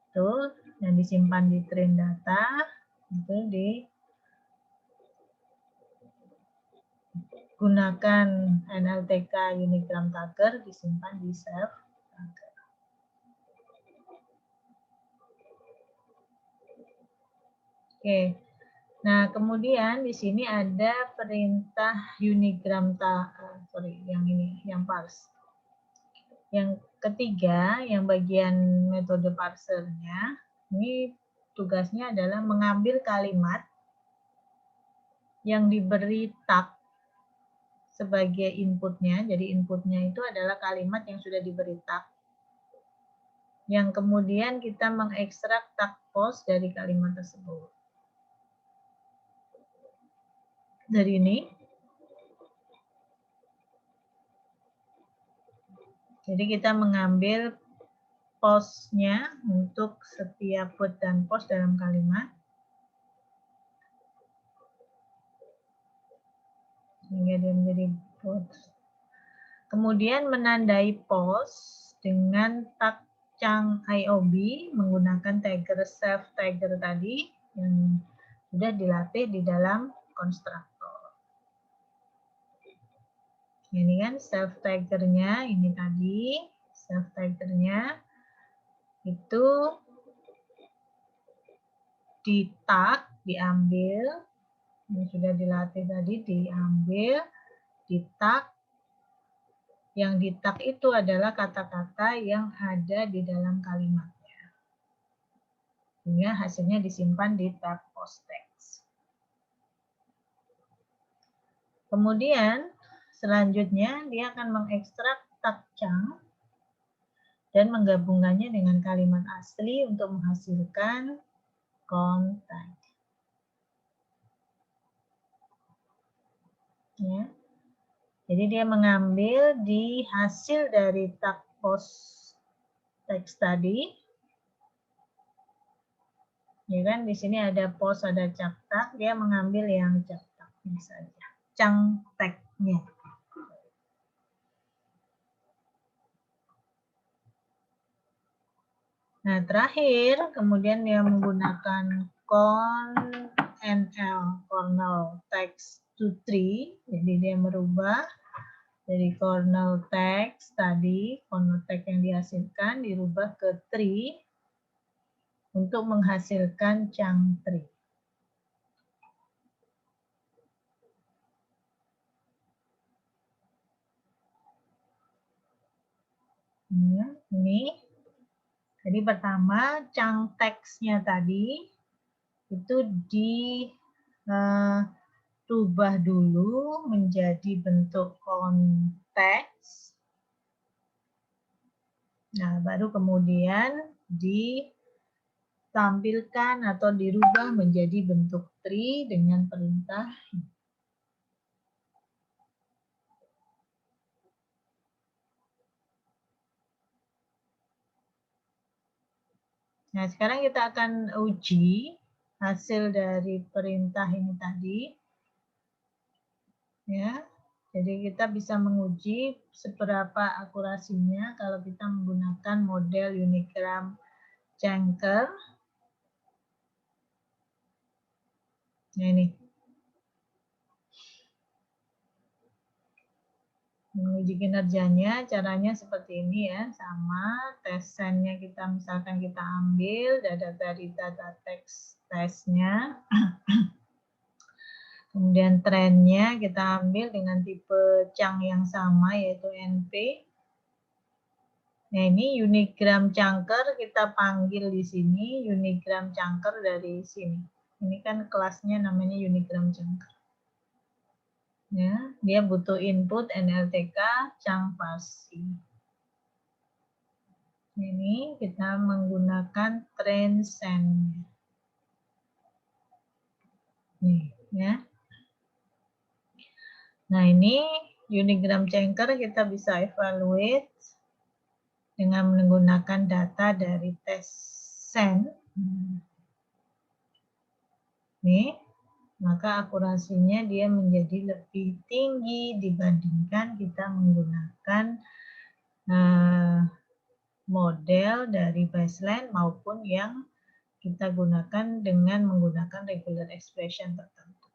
Itu yang disimpan di train data itu digunakan NLTK Unigram Tagger disimpan di Self Tagger. Oke. Nah, kemudian di sini ada perintah Unigram yang ini, yang parse. Yang ketiga, yang bagian metode parsernya, ini tugasnya adalah mengambil kalimat yang diberi tag sebagai inputnya. Jadi inputnya itu adalah kalimat yang sudah diberi tag. Yang kemudian kita mengekstrak tag post dari kalimat tersebut. Dari ini. Jadi kita mengambil post-nya untuk setiap put dan post dalam kalimat. Sehingga dia menjadi post. Kemudian menandai post dengan tag chunk IOB menggunakan tagger self tagger tadi yang sudah dilatih di dalam konstruktor. Ini kan self taggernya ini tadi, self taggernya itu di tag diambil, ini sudah dilatih tadi diambil, di tag. Yang di tag itu adalah kata-kata yang ada di dalam kalimatnya. Sehingga hasilnya disimpan di tag post text. Kemudian selanjutnya dia akan mengekstrak tag chunk dan menggabungkannya dengan kalimat asli untuk menghasilkan content. Ya. Jadi dia mengambil di hasil dari tag post text tadi. Ya kan di sini ada post, ada chunk tag, dia mengambil yang chunk tag-nya saja. Chunk tag-nya. Nah, terakhir kemudian dia menggunakan kernel text to tree. Jadi dia merubah dari kernel text tadi, kernel text yang dihasilkan dirubah ke tree untuk menghasilkan chunk tree. Ini. Jadi pertama chunk text-nya tadi itu dirubah dulu menjadi bentuk konteks. Nah, baru kemudian ditampilkan atau dirubah menjadi bentuk tree dengan perintah. Nah, sekarang kita akan uji hasil dari perintah ini tadi. Ya. Jadi kita bisa menguji seberapa akurasinya kalau kita menggunakan model Unigram Janker. Nah, ini. uji kinerjanya caranya seperti ini ya, sama tes sennya kita misalkan kita ambil dari data teks tesnya, kemudian trennya kita ambil dengan tipe chunk yang sama yaitu NP. Nah ini unigram chunker kita panggil di sini unigram chunker dari sini. Ini kan kelasnya namanya unigram chunker. Ya, dia butuh input NLTK chunk parsi. Ini kita menggunakan train sen. Nih, ya. Nah, ini unigram chunker kita bisa evaluate dengan menggunakan data dari tes sen. Nih, maka akurasinya dia menjadi lebih tinggi dibandingkan kita menggunakan model dari baseline maupun yang kita gunakan dengan menggunakan regular expression tertentu.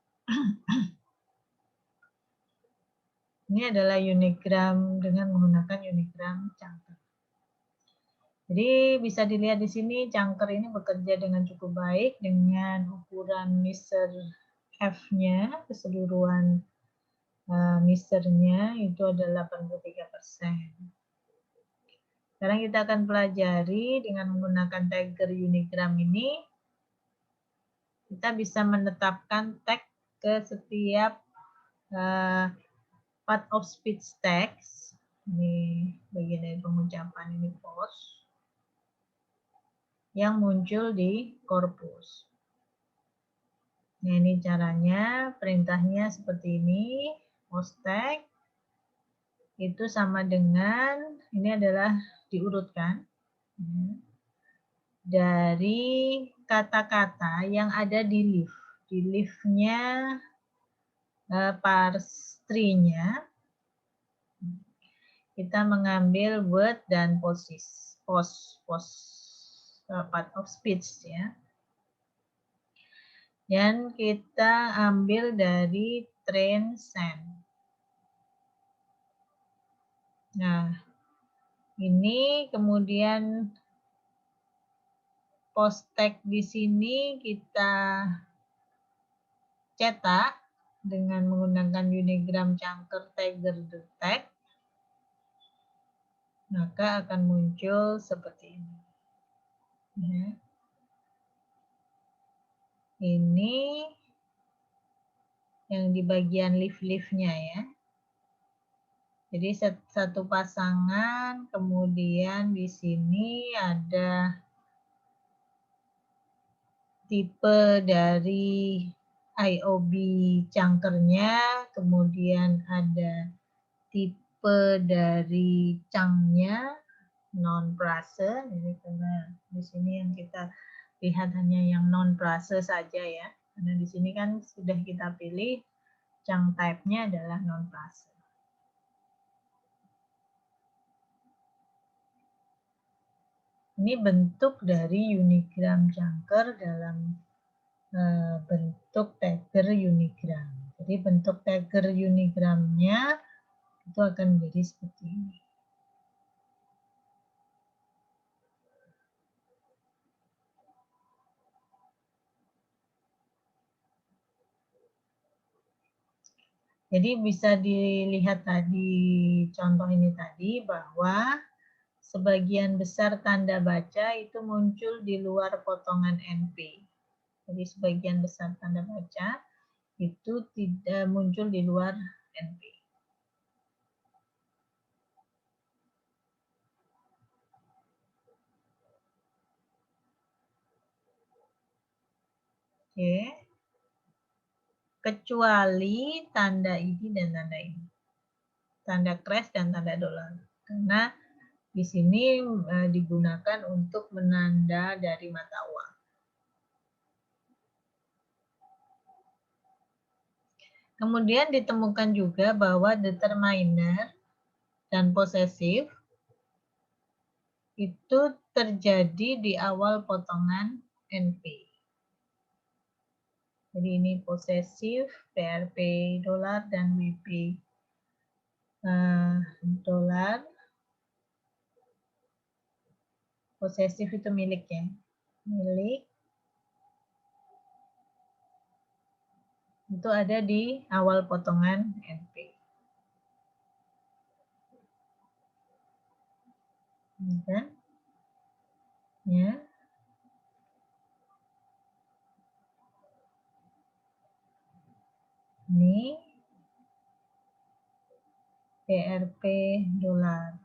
Ini adalah unigram dengan menggunakan unigram chunker. Jadi bisa dilihat di sini chunker ini bekerja dengan cukup baik dengan ukuran measure F-nya, keseluruhan measure-nya itu adalah 83%. Sekarang kita akan pelajari dengan menggunakan tagger unigram ini, kita bisa menetapkan tag ke setiap part of speech text. Ini bagian dari pengucapan ini post yang muncul di corpus. Nah, ini caranya, perintahnya seperti ini, post tag itu sama dengan, ini adalah diurutkan dari kata-kata yang ada di leaf. Di leaf-nya parse tree-nya kita mengambil word dan post part of speech ya. Dan kita ambil dari train sen. Nah, ini kemudian post tag di sini kita cetak dengan menggunakan unigram chunker tagger the tag, maka akan muncul seperti ini. Ya. Ini yang di bagian leaf-leafnya ya. Jadi satu pasangan, kemudian di sini ada tipe dari IOB chunkernya, kemudian ada tipe dari chunk-nya, non-prase. Ini karena di sini yang kita lihat hanya yang non-prase saja ya. Karena di sini kan sudah kita pilih chunk type-nya adalah non-prase. Ini bentuk dari unigram chunker dalam bentuk tagger unigram. Jadi bentuk tagger unigramnya itu akan menjadi seperti ini. Jadi bisa dilihat tadi contoh ini tadi bahwa sebagian besar tanda baca itu muncul di luar potongan NP. Jadi sebagian besar tanda baca itu tidak muncul di luar NP. Oke. Kecuali tanda ini dan tanda ini. Tanda crash dan tanda dolar. Karena di sini digunakan untuk menanda dari mata uang. Kemudian ditemukan juga bahwa determiner dan possessive itu terjadi di awal potongan NP. Jadi ini possessive, PRP dolar, dan WP dolar. Posesif itu milik ya. Milik. Itu ada di awal potongan NP. Kan? Ya. Ini PRP dolar.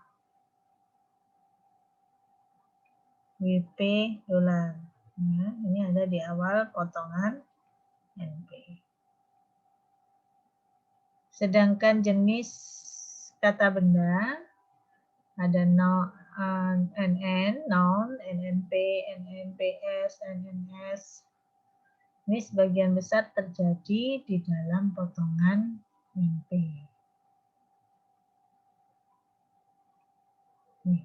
WP dolar. Ya, ini ada di awal potongan NP. Sedangkan jenis kata benda ada NN, noun, NNP, NNPS, NNS. Ini sebagian besar terjadi di dalam potongan NP. Nih.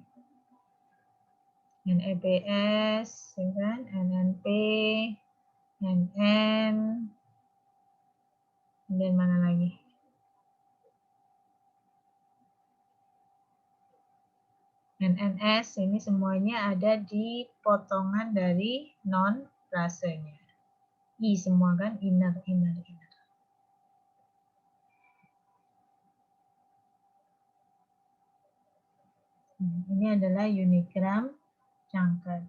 NEPS, ya kan? NNP, NN, kemudian mana lagi? NNS, ini semuanya ada di potongan dari non frasenya. I semua kan, inner. Ini adalah unigram Chunker.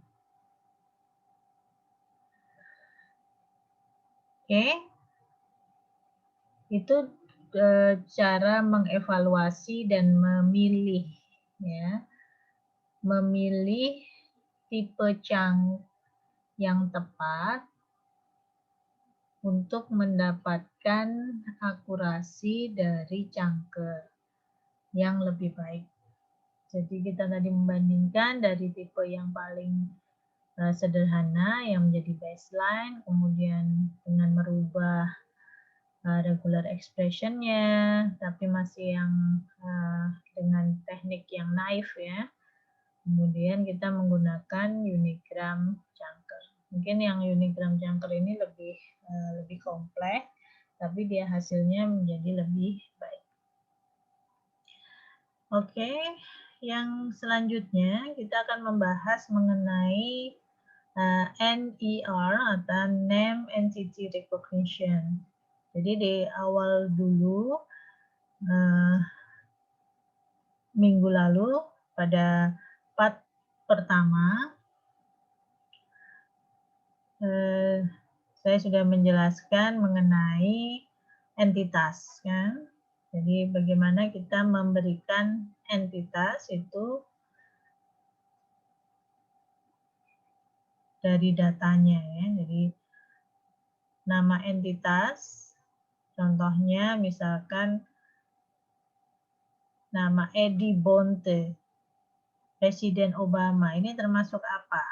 Oke. Itu cara mengevaluasi dan memilih ya. Memilih tipe chunk yang tepat untuk mendapatkan akurasi dari chunker yang lebih baik. Jadi kita tadi membandingkan dari tipe yang paling sederhana yang menjadi baseline, kemudian dengan merubah regular expression-nya, tapi masih yang dengan teknik yang naive ya. Kemudian kita menggunakan unigram Chunker. Mungkin yang unigram Chunker ini lebih kompleks, tapi dia hasilnya menjadi lebih baik. Oke, yang selanjutnya kita akan membahas mengenai NER atau Name Entity Recognition. Jadi di awal dulu, minggu lalu pada part pertama, saya sudah menjelaskan mengenai entitas, kan? Jadi bagaimana kita memberikan entitas itu dari datanya ya. Jadi nama entitas, contohnya misalkan nama Eddie Bonte, Presiden Obama, ini termasuk apa?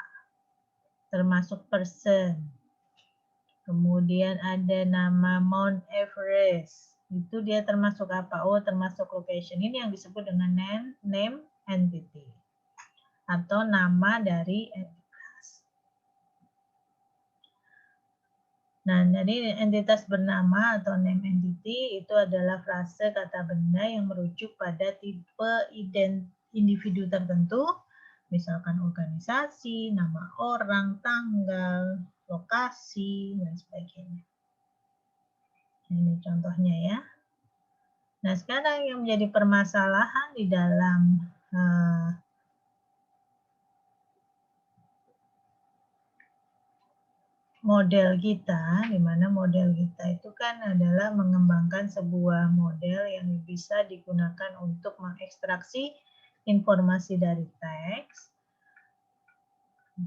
Termasuk person. Kemudian ada nama Mount Everest, itu dia termasuk apa? Oh, termasuk location. Ini yang disebut dengan name entity atau nama dari entitas. Nah, jadi entitas bernama atau name entity itu adalah frase kata benda yang merujuk pada tipe individu tertentu, misalkan organisasi, nama orang, tanggal, lokasi, dan sebagainya. Ini contohnya ya. Nah, sekarang yang menjadi permasalahan di dalam model kita, di mana model kita itu kan adalah mengembangkan sebuah model yang bisa digunakan untuk mengekstraksi informasi dari teks.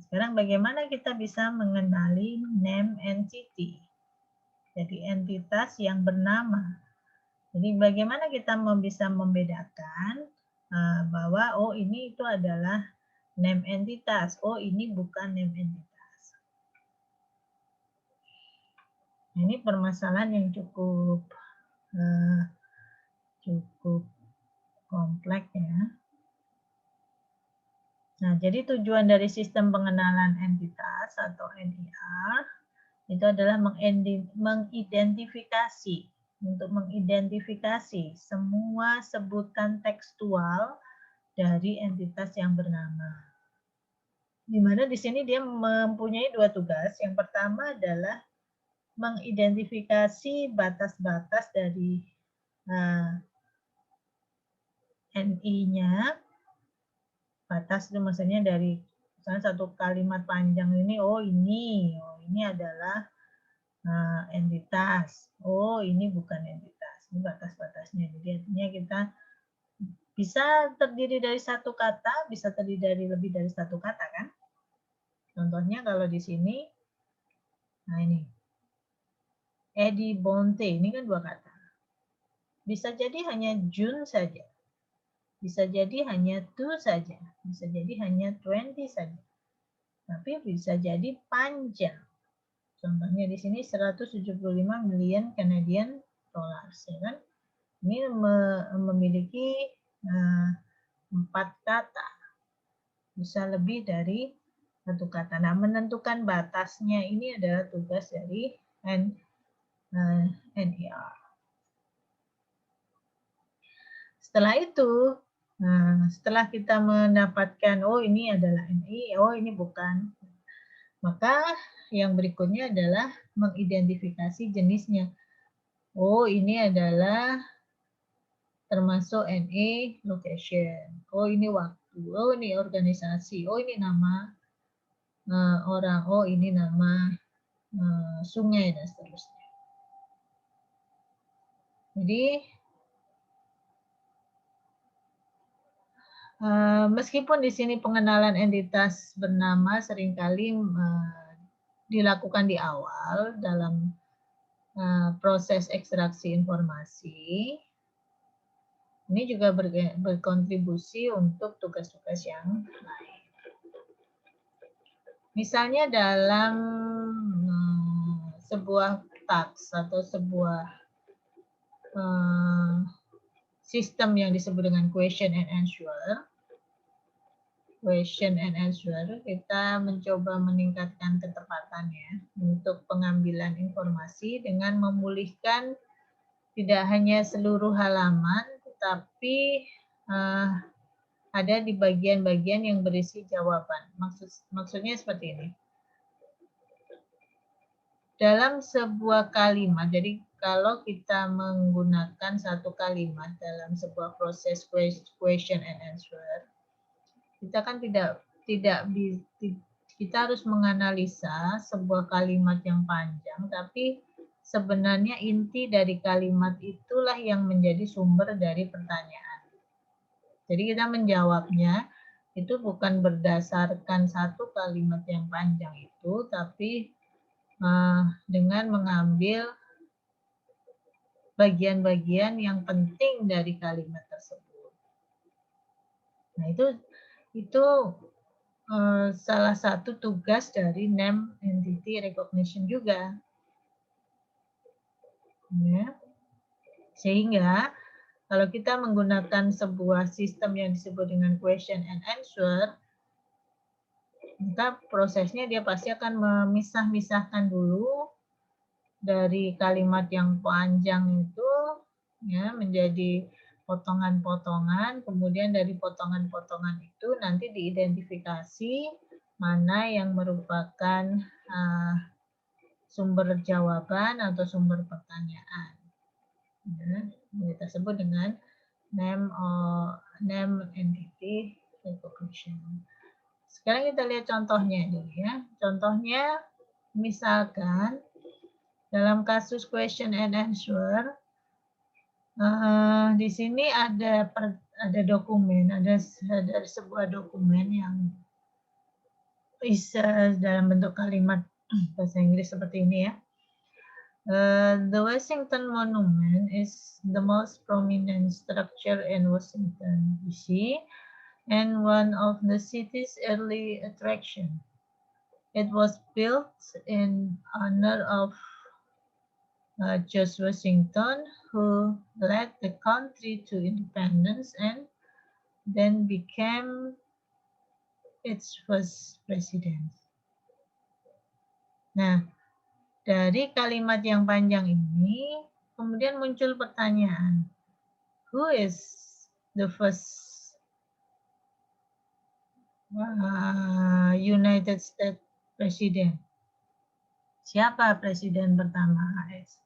Sekarang bagaimana kita bisa mengenali name entity, jadi entitas yang bernama. Jadi bagaimana kita bisa membedakan bahwa oh ini itu adalah name entitas, oh ini bukan name entitas. Ini permasalahan yang cukup kompleks ya. Nah, jadi tujuan dari sistem pengenalan entitas atau NER itu adalah mengidentifikasi untuk mengidentifikasi semua sebutan tekstual dari entitas yang bernama. Di mana di sini dia mempunyai dua tugas. Yang pertama adalah mengidentifikasi batas-batas dari NI-nya. Batas itu maksudnya dari misalnya satu kalimat panjang ini, oh ini adalah entitas. Oh, ini bukan entitas. Ini batas-batasnya. Jadi artinya kita bisa terdiri dari satu kata, bisa terdiri dari lebih dari satu kata kan? Contohnya kalau di sini, nah ini, Edi Bonte, ini kan dua kata. Bisa jadi hanya Jun saja. Bisa jadi hanya two saja. Bisa jadi hanya 20 saja. Tapi bisa jadi panjang. Contohnya di sini 175 million Canadian dollars, ya kan? Ini memiliki 4 kata, bisa lebih dari satu kata. Nah, menentukan batasnya ini adalah tugas dari NER. Setelah itu, setelah kita mendapatkan, oh ini adalah NI, oh ini bukan, maka yang berikutnya adalah mengidentifikasi jenisnya. Oh, ini adalah termasuk NE location. Oh, ini waktu. Oh, ini organisasi. Oh, ini nama orang. Oh, ini nama sungai dan seterusnya. Jadi, meskipun di sini pengenalan entitas bernama seringkali dilakukan di awal dalam proses ekstraksi informasi, ini juga berkontribusi untuk tugas-tugas yang lain. Misalnya dalam sebuah task atau sebuah sistem yang disebut dengan question and answer. Question and answer, kita mencoba meningkatkan ketepatannya untuk pengambilan informasi dengan memulihkan tidak hanya seluruh halaman, tetapi ada di bagian-bagian yang berisi jawaban. Maksudnya seperti ini. Dalam sebuah kalimat, jadi kalau kita menggunakan satu kalimat dalam sebuah proses question and answer, kita kan kita harus menganalisa sebuah kalimat yang panjang, tapi sebenarnya inti dari kalimat itulah yang menjadi sumber dari pertanyaan. Jadi kita menjawabnya itu bukan berdasarkan satu kalimat yang panjang itu, tapi dengan mengambil bagian-bagian yang penting dari kalimat tersebut. Nah, itu salah satu tugas dari name entity recognition juga. Ya. Sehingga kalau kita menggunakan sebuah sistem yang disebut dengan question and answer, maka prosesnya dia pasti akan memisah-misahkan dulu dari kalimat yang panjang itu ya menjadi potongan-potongan, kemudian dari potongan-potongan itu nanti diidentifikasi mana yang merupakan sumber jawaban atau sumber pertanyaan. Ya, kita sebut dengan name entity recognition. Sekarang kita lihat contohnya dulu ya. Contohnya misalkan dalam kasus question and answer, di sini ada dokumen, ada sebuah dokumen yang bisa dalam bentuk kalimat bahasa Inggris seperti ini ya. The Washington Monument is the most prominent structure in Washington, D.C. and one of the city's early attractions. It was built in honor of George Washington, who led the country to independence and then became its first president. Nah, dari kalimat yang panjang ini, kemudian muncul pertanyaan, who is the first United States President? Siapa presiden pertama AS?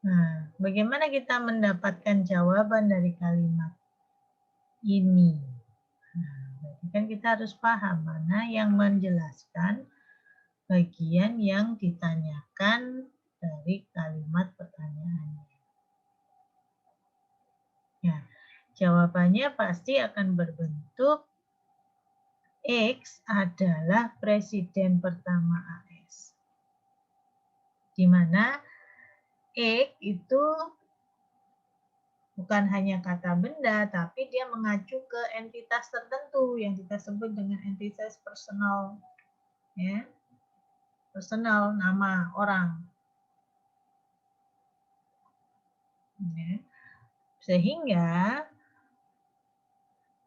Nah, bagaimana kita mendapatkan jawaban dari kalimat ini? Nah, berarti kan kita harus paham mana yang menjelaskan bagian yang ditanyakan dari kalimat pertanyaannya. Ya, jawabannya pasti akan berbentuk X adalah presiden pertama AS. Di mana X itu bukan hanya kata benda, tapi dia mengacu ke entitas tertentu yang kita sebut dengan entitas personal. Ya. Personal, nama orang. Ya. Sehingga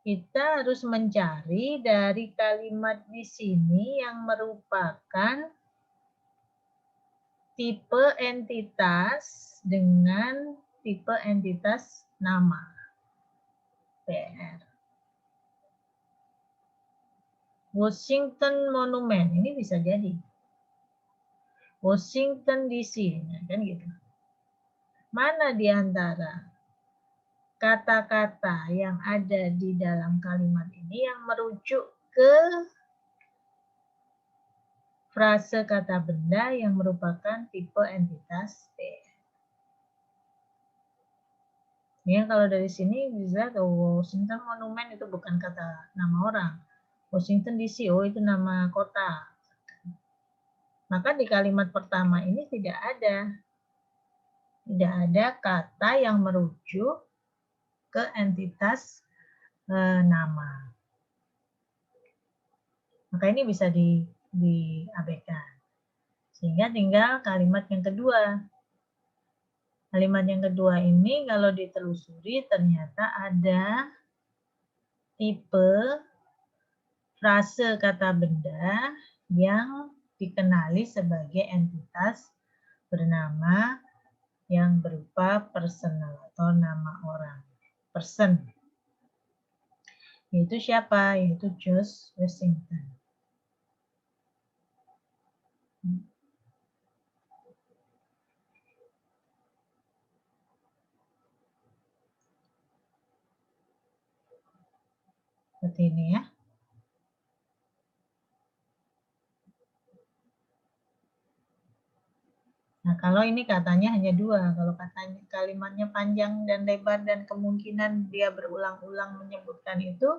kita harus mencari dari kalimat di sini yang merupakan tipe entitas dengan tipe entitas nama. PR. Washington Monument, ini bisa jadi. Washington DC, kan gitu. Mana di antara kata-kata yang ada di dalam kalimat ini yang merujuk ke frase kata benda yang merupakan tipe entitas PR. Ya, kalau dari sini bisa ke Washington Monument itu bukan kata nama orang. Washington DC, oh itu nama kota. Maka di kalimat pertama ini tidak ada kata yang merujuk ke entitas nama. Maka ini bisa diabaikan. Sehingga tinggal kalimat yang kedua. Kalimat yang kedua ini kalau ditelusuri ternyata ada tipe frase kata benda yang dikenali sebagai entitas bernama yang berupa personal atau nama orang. Person. Yaitu siapa? Yaitu George Washington. Seperti ini ya. Nah, kalau ini katanya hanya dua, kalau katanya kalimatnya panjang dan lebar dan kemungkinan dia berulang-ulang menyebutkan itu,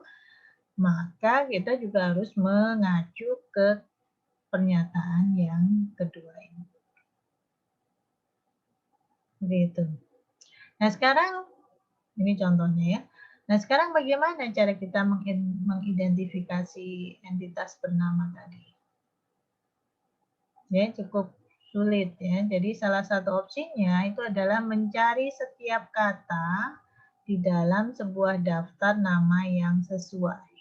maka kita juga harus mengacu ke pernyataan yang kedua ini. Begitu. Nah, sekarang ini contohnya ya. Nah, sekarang bagaimana cara kita mengidentifikasi entitas bernama tadi? Ya, cukup sulit ya. Jadi salah satu opsinya itu adalah mencari setiap kata di dalam sebuah daftar nama yang sesuai.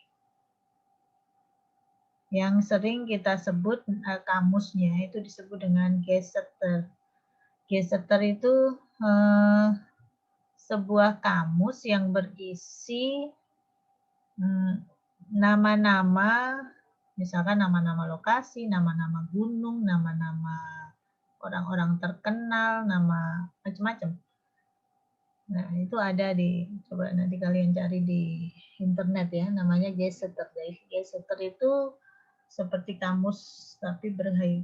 Yang sering kita sebut kamusnya itu disebut dengan Geseter. Geseter itu sebuah kamus yang berisi nama-nama, misalkan nama-nama lokasi, nama-nama gunung, nama-nama orang-orang terkenal, nama macam-macam. Nah, itu ada coba nanti kalian cari di internet ya, namanya Geseter. Geseter itu seperti kamus tapi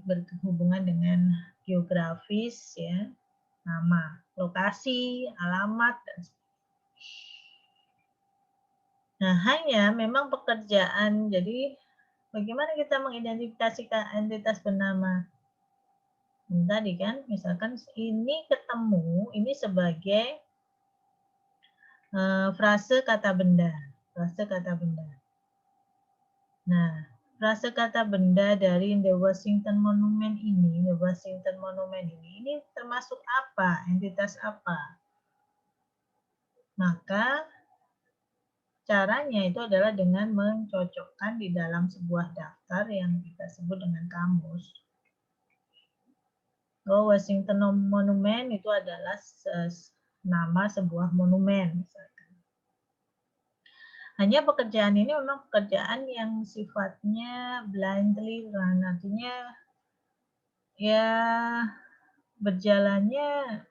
berhubungan dengan geografis ya, nama, lokasi, alamat, dan nah, hanya memang pekerjaan, jadi bagaimana kita mengidentifikasi entitas bernama? Tadi kan, misalkan ini ketemu, ini sebagai frase kata benda. Frase kata benda. Nah, frase kata benda dari The Washington Monument ini, ini termasuk apa? Entitas apa? Maka caranya itu adalah dengan mencocokkan di dalam sebuah daftar yang kita sebut dengan kamus. Oh, Washington Monument itu adalah nama sebuah monumen. Misalkan. Hanya pekerjaan ini memang pekerjaan yang sifatnya blindly run, artinya ya berjalannya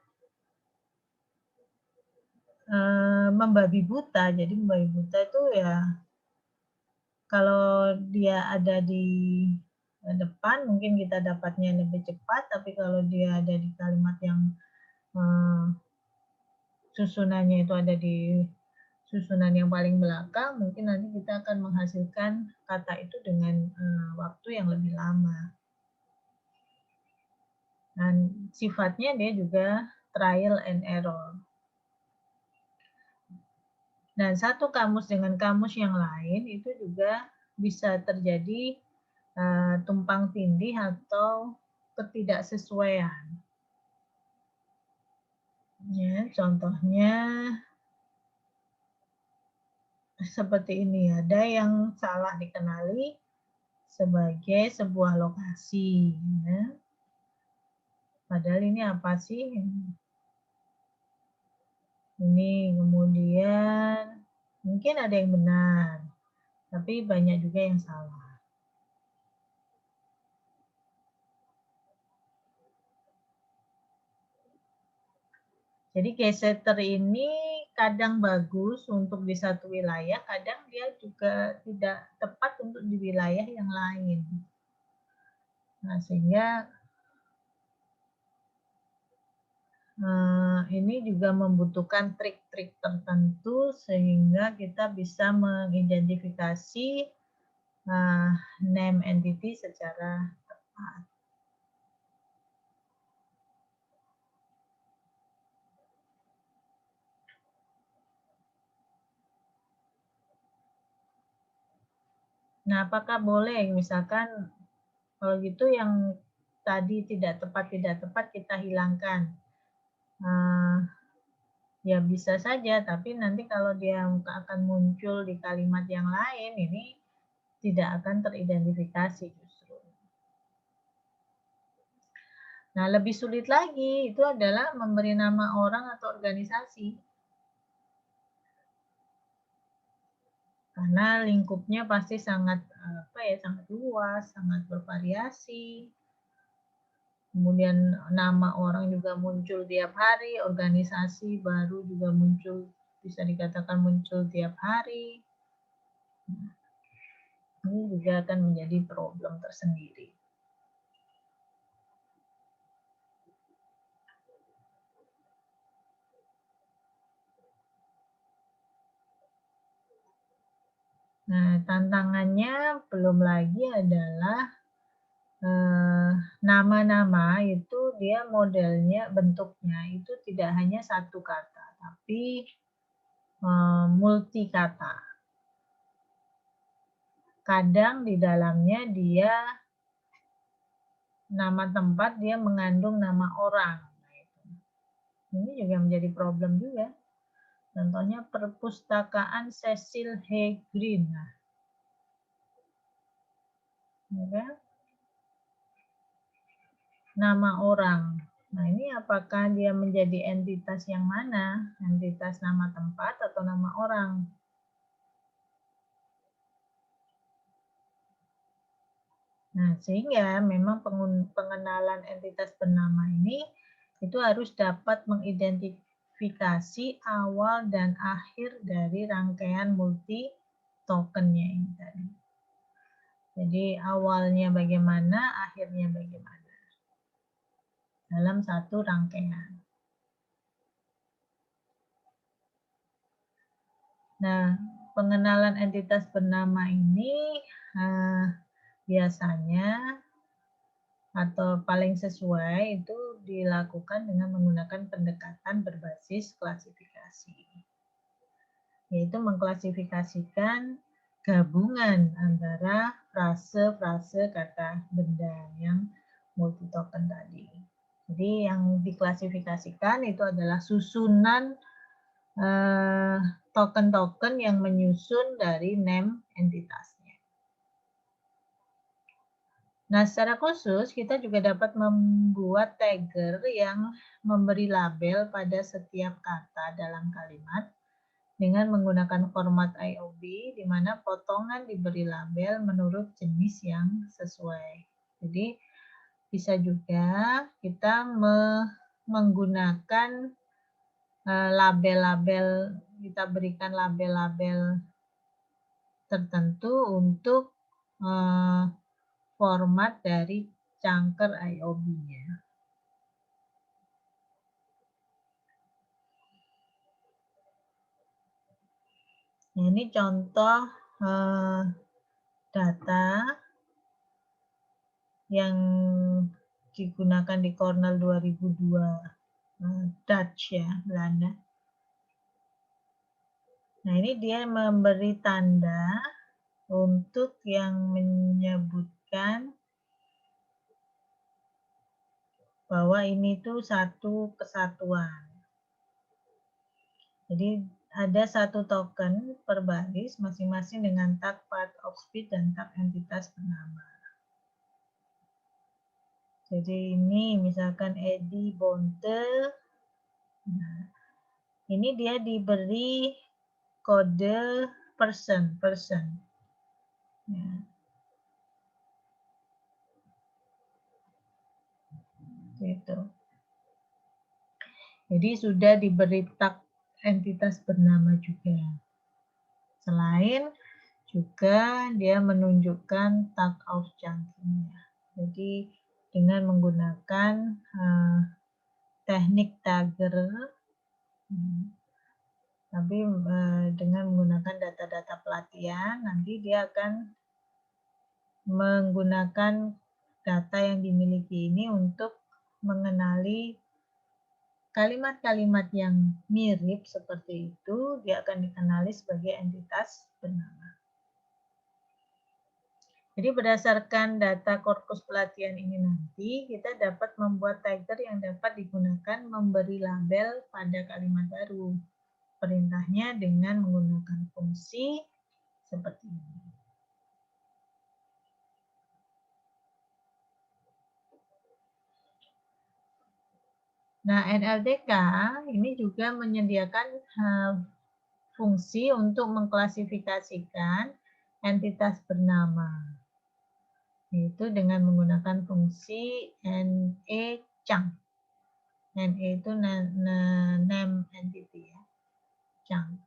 membabi buta. Jadi membabi buta itu ya kalau dia ada di depan mungkin kita dapatnya lebih cepat, tapi kalau dia ada di kalimat yang susunannya itu ada di susunan yang paling belakang, mungkin nanti kita akan menghasilkan kata itu dengan waktu yang lebih lama. Dan sifatnya dia juga trial and error. Dan satu kamus dengan kamus yang lain itu juga bisa terjadi tumpang tindih atau ketidaksesuaian. Ya, contohnya seperti ini, ada yang salah dikenali sebagai sebuah lokasi. Ya. Padahal ini apa sih? Ini kemudian mungkin ada yang benar, tapi banyak juga yang salah. Jadi case-setter ini kadang bagus untuk di satu wilayah, kadang dia juga tidak tepat untuk di wilayah yang lain. Nah, sehingga ini juga membutuhkan trik-trik tertentu sehingga kita bisa mengidentifikasi name entity secara tepat. Nah, apakah boleh misalkan kalau gitu yang tadi tidak tepat kita hilangkan? Ya bisa saja, tapi nanti kalau dia akan muncul di kalimat yang lain, ini tidak akan teridentifikasi justru. Nah, lebih sulit lagi itu adalah memberi nama orang atau organisasi. Karena lingkupnya pasti sangat sangat luas, sangat bervariasi. Kemudian nama orang juga muncul tiap hari, organisasi baru juga muncul, bisa dikatakan muncul tiap hari. Ini juga akan menjadi problem tersendiri. Nah, tantangannya belum lagi adalah nama-nama itu dia modelnya, bentuknya itu tidak hanya satu kata, tapi multi kata. Kadang di dalamnya dia nama tempat dia mengandung nama orang. Ini juga menjadi problem juga. Contohnya perpustakaan Cecil H. Green. Ya, nama orang. Nah, ini apakah dia menjadi entitas yang mana? Entitas nama tempat atau nama orang? Nah, sehingga memang pengenalan entitas bernama ini itu harus dapat mengidentifikasi awal dan akhir dari rangkaian multi tokennya ini tadi. Jadi awalnya bagaimana, akhirnya bagaimana dalam satu rangkaian. Nah, pengenalan entitas bernama ini biasanya atau paling sesuai itu dilakukan dengan menggunakan pendekatan berbasis klasifikasi. Yaitu mengklasifikasikan gabungan antara frase-frase kata benda yang multi token tadi. Jadi yang diklasifikasikan itu adalah susunan token-token yang menyusun dari name entitasnya. Nah, secara khusus kita juga dapat membuat tagger yang memberi label pada setiap kata dalam kalimat dengan menggunakan format IOB, di mana potongan diberi label menurut jenis yang sesuai. Jadi, bisa juga kita menggunakan label-label, kita berikan label-label tertentu untuk format dari cangker IOB-nya. Ini contoh data yang digunakan di Cornell 2002 Dutch ya, Belanda. Nah, ini dia memberi tanda untuk yang menyebutkan bahwa ini tuh satu kesatuan. Jadi ada satu token per baris masing-masing dengan tag part of speech dan tag entitas bernama. Jadi ini misalkan Edi Bonte. Nah, ini dia diberi kode person. Ya. Gitu. Jadi sudah diberi tag entitas bernama juga. Selain juga dia menunjukkan tag of chunking-nya. Jadi dengan menggunakan teknik tagger, tapi dengan menggunakan data-data pelatihan, nanti dia akan menggunakan data yang dimiliki ini untuk mengenali kalimat-kalimat yang mirip seperti itu, dia akan dikenali sebagai entitas bernama. Jadi berdasarkan data korpus pelatihan ini nanti, kita dapat membuat tagger yang dapat digunakan memberi label pada kalimat baru. Perintahnya dengan menggunakan fungsi seperti ini. Nah, NLTK ini juga menyediakan fungsi untuk mengklasifikasikan entitas bernama, yaitu dengan menggunakan fungsi NE-chunk. NE itu name entity ya, chunk.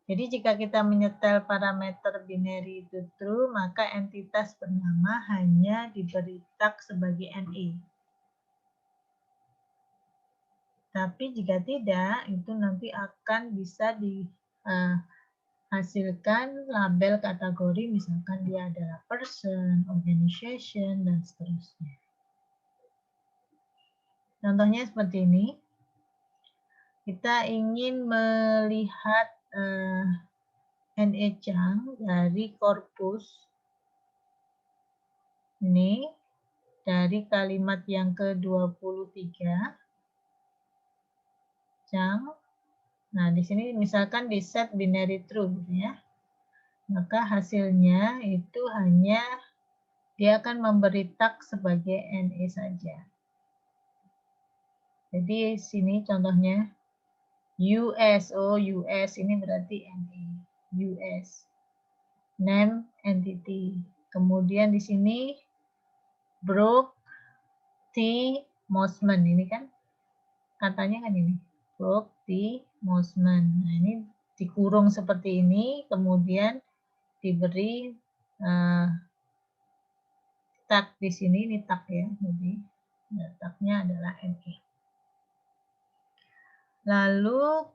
Jadi jika kita menyetel parameter binary itu true, maka entitas bernama hanya diberi tag sebagai NE. Tapi jika tidak, itu nanti akan bisa dihasilkan label kategori, misalkan dia adalah person, organization, dan seterusnya. Contohnya seperti ini. Kita ingin melihat NE-chunk dari korpus ini, dari kalimat yang ke-23, chunk. Nah, di sini misalkan di set binary true gitu ya. Maka hasilnya itu hanya dia akan memberi tag sebagai NE saja. Jadi sini contohnya US, US ini berarti NE, US. Name entity. Kemudian di sini Brooke T. Mosman, ini kan katanya kan ini Brooke T. Mosman. Nah, ini dikurung seperti ini, kemudian diberi tag di sini, ini tag ya, jadi tagnya adalah NE. Lalu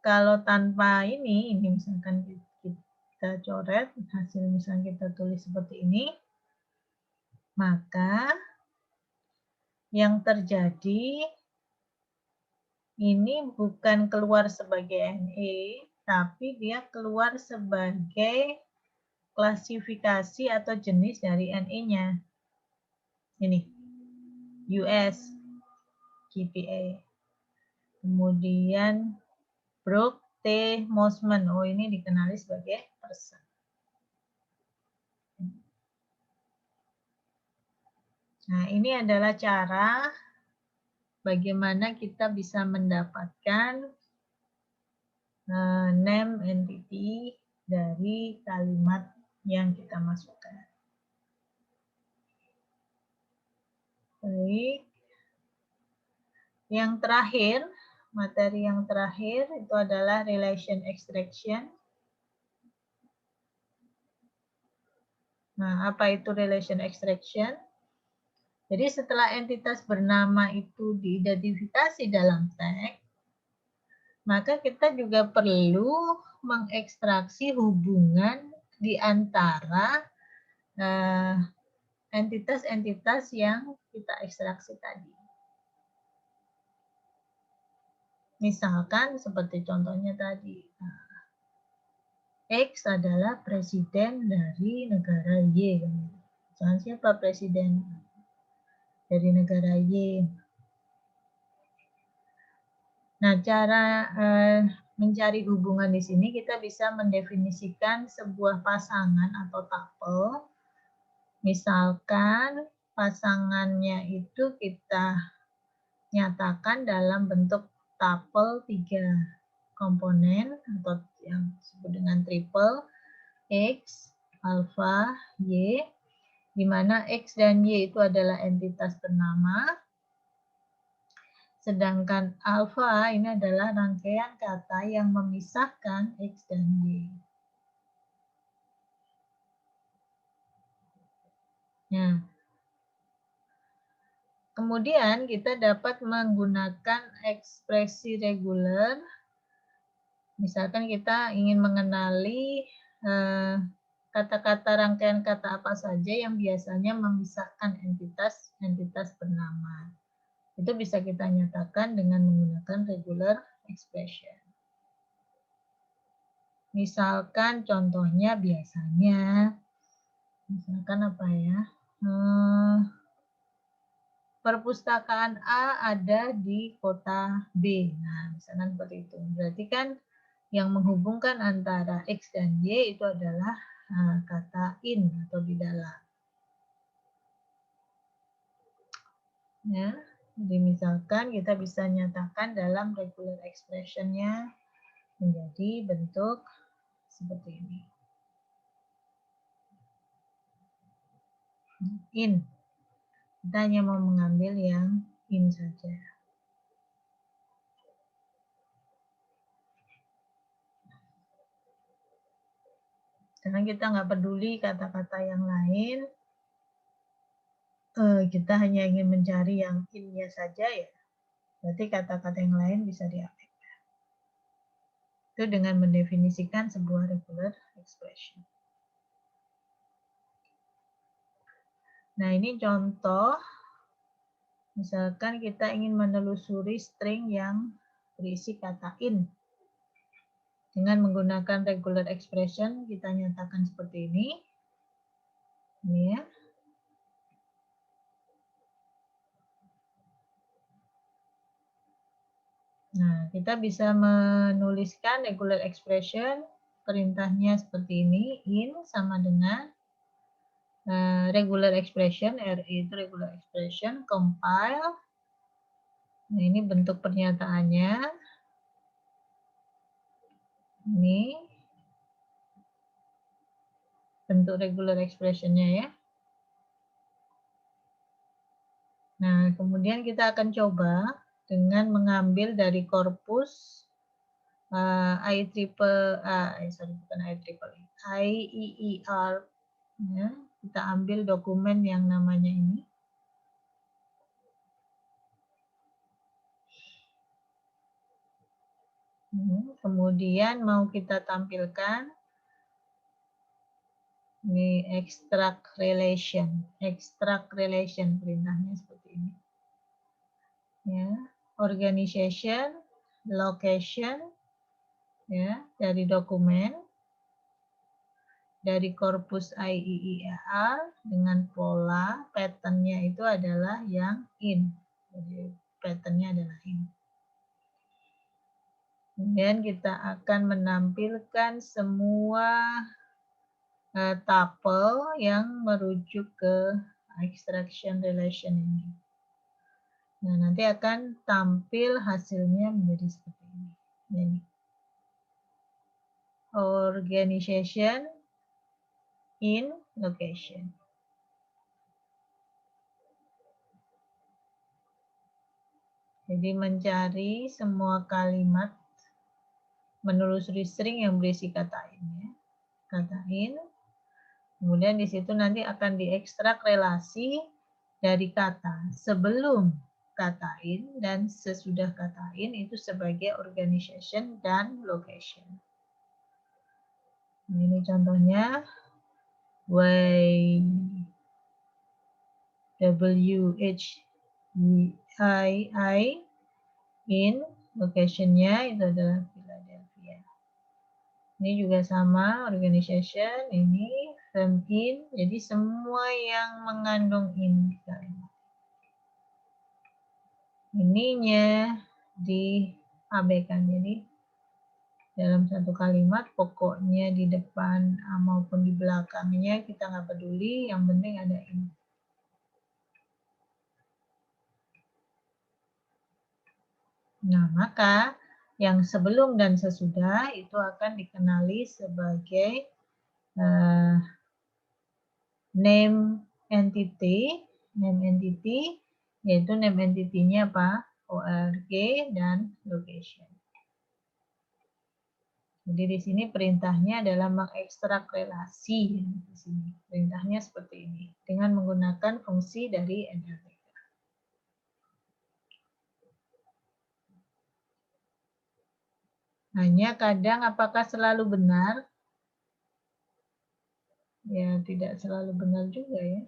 kalau tanpa ini misalkan kita coret hasil, misalnya kita tulis seperti ini, maka yang terjadi ini bukan keluar sebagai NE, tapi dia keluar sebagai klasifikasi atau jenis dari NE-nya. Ini, US, GPA. Kemudian Brooke T. Mosman, ini dikenali sebagai person. Nah, ini adalah cara bagaimana kita bisa mendapatkan name entity dari kalimat yang kita masukkan. Baik. Yang terakhir, materi yang terakhir itu adalah relation extraction. Nah, apa itu relation extraction? Jadi setelah entitas bernama itu diidentifikasi dalam teks, maka kita juga perlu mengekstraksi hubungan di antara entitas-entitas yang kita ekstraksi tadi. Misalkan seperti contohnya tadi, X adalah presiden dari negara Y. Misalnya siapa presiden dari negara Y? Nah, cara mencari hubungan di sini kita bisa mendefinisikan sebuah pasangan atau tuple. Misalkan pasangannya itu kita nyatakan dalam bentuk tuple 3 komponen atau yang disebut dengan triple X, alpha, Y, di mana X dan Y itu adalah entitas bernama, sedangkan alpha ini adalah rangkaian kata yang memisahkan X dan Y. Nah, kemudian kita dapat menggunakan ekspresi reguler. Misalkan kita ingin mengenali kata-kata rangkaian kata apa saja yang biasanya memisahkan entitas bernama. Itu bisa kita nyatakan dengan menggunakan regular expression. Misalkan contohnya biasanya, misalkan apa ya, perpustakaan A ada di kota B. Nah, misalkan seperti itu. Berarti kan yang menghubungkan antara X dan Y itu adalah kata in atau di dalam. Ya. Jadi misalkan kita bisa nyatakan dalam regular expression-nya menjadi bentuk seperti ini. In. Kita hanya mau mengambil yang in saja. Karena kita nggak peduli kata-kata yang lain, kita hanya ingin mencari yang in-nya saja ya. Berarti kata-kata yang lain bisa diabaikan. Itu dengan mendefinisikan sebuah regular expression. Nah, ini contoh. Misalkan kita ingin menelusuri string yang berisi kata in. Dengan menggunakan regular expression, kita nyatakan seperti ini. Ini ya. Nah, kita bisa menuliskan regular expression, perintahnya seperti ini, in sama dengan regular expression, RE itu regular expression, compile. Nah, ini bentuk pernyataannya. Ini bentuk regular expression-nya ya. Nah, kemudian kita akan coba dengan mengambil dari korpus IEER. Ya, kita ambil dokumen yang namanya ini. Kemudian mau kita tampilkan ini extract relation perintahnya seperti ini. Ya, organization, location, ya dari dokumen, dari korpus IEER dengan pola patternnya itu adalah yang in. Jadi patternnya adalah in. Kemudian kita akan menampilkan semua tuple yang merujuk ke extraction relation ini. Nah, nanti akan tampil hasilnya menjadi seperti ini. Jadi, organization in location. Jadi mencari semua kalimat, menelusuri string yang berisi kata in, ya. Kata in. Kemudian di situ nanti akan diekstrak relasi dari kata sebelum kata in dan sesudah kata in itu sebagai organization dan location. Ini contohnya WHII in location-nya itu adalah Philadelphia. Ini juga sama, organization, ini firm in, jadi semua yang mengandung in di kalimat. Ininya diabaikan, jadi dalam satu kalimat pokoknya di depan maupun di belakangnya kita nggak peduli, yang penting ada in. Nah, maka yang sebelum dan sesudah itu akan dikenali sebagai name entity, yaitu name entity-nya apa? ORG dan location. Jadi di sini perintahnya adalah mengekstrak relasi. Di sini perintahnya seperti ini dengan menggunakan fungsi dari NLTK. Hanya kadang apakah selalu benar? Ya, tidak selalu benar juga ya.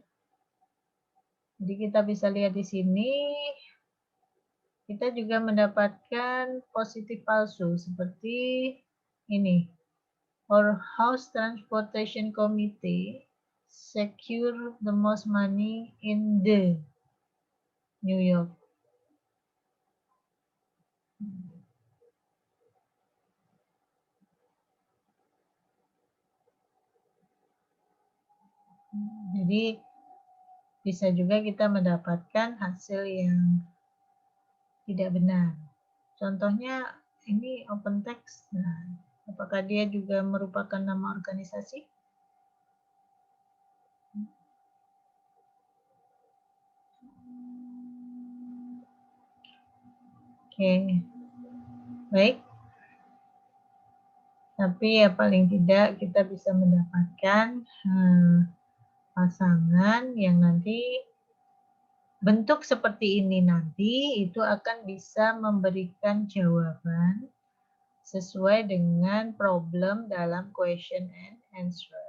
Jadi kita bisa lihat di sini, kita juga mendapatkan positif palsu seperti ini. Our House Transportation Committee secure the most money in the New York. Jadi bisa juga kita mendapatkan hasil yang tidak benar. Contohnya ini open text. Nah, apakah dia juga merupakan nama organisasi? Oke, baik. Tapi ya paling tidak kita bisa mendapatkan pasangan yang nanti bentuk seperti ini nanti itu akan bisa memberikan jawaban sesuai dengan problem dalam question and answer.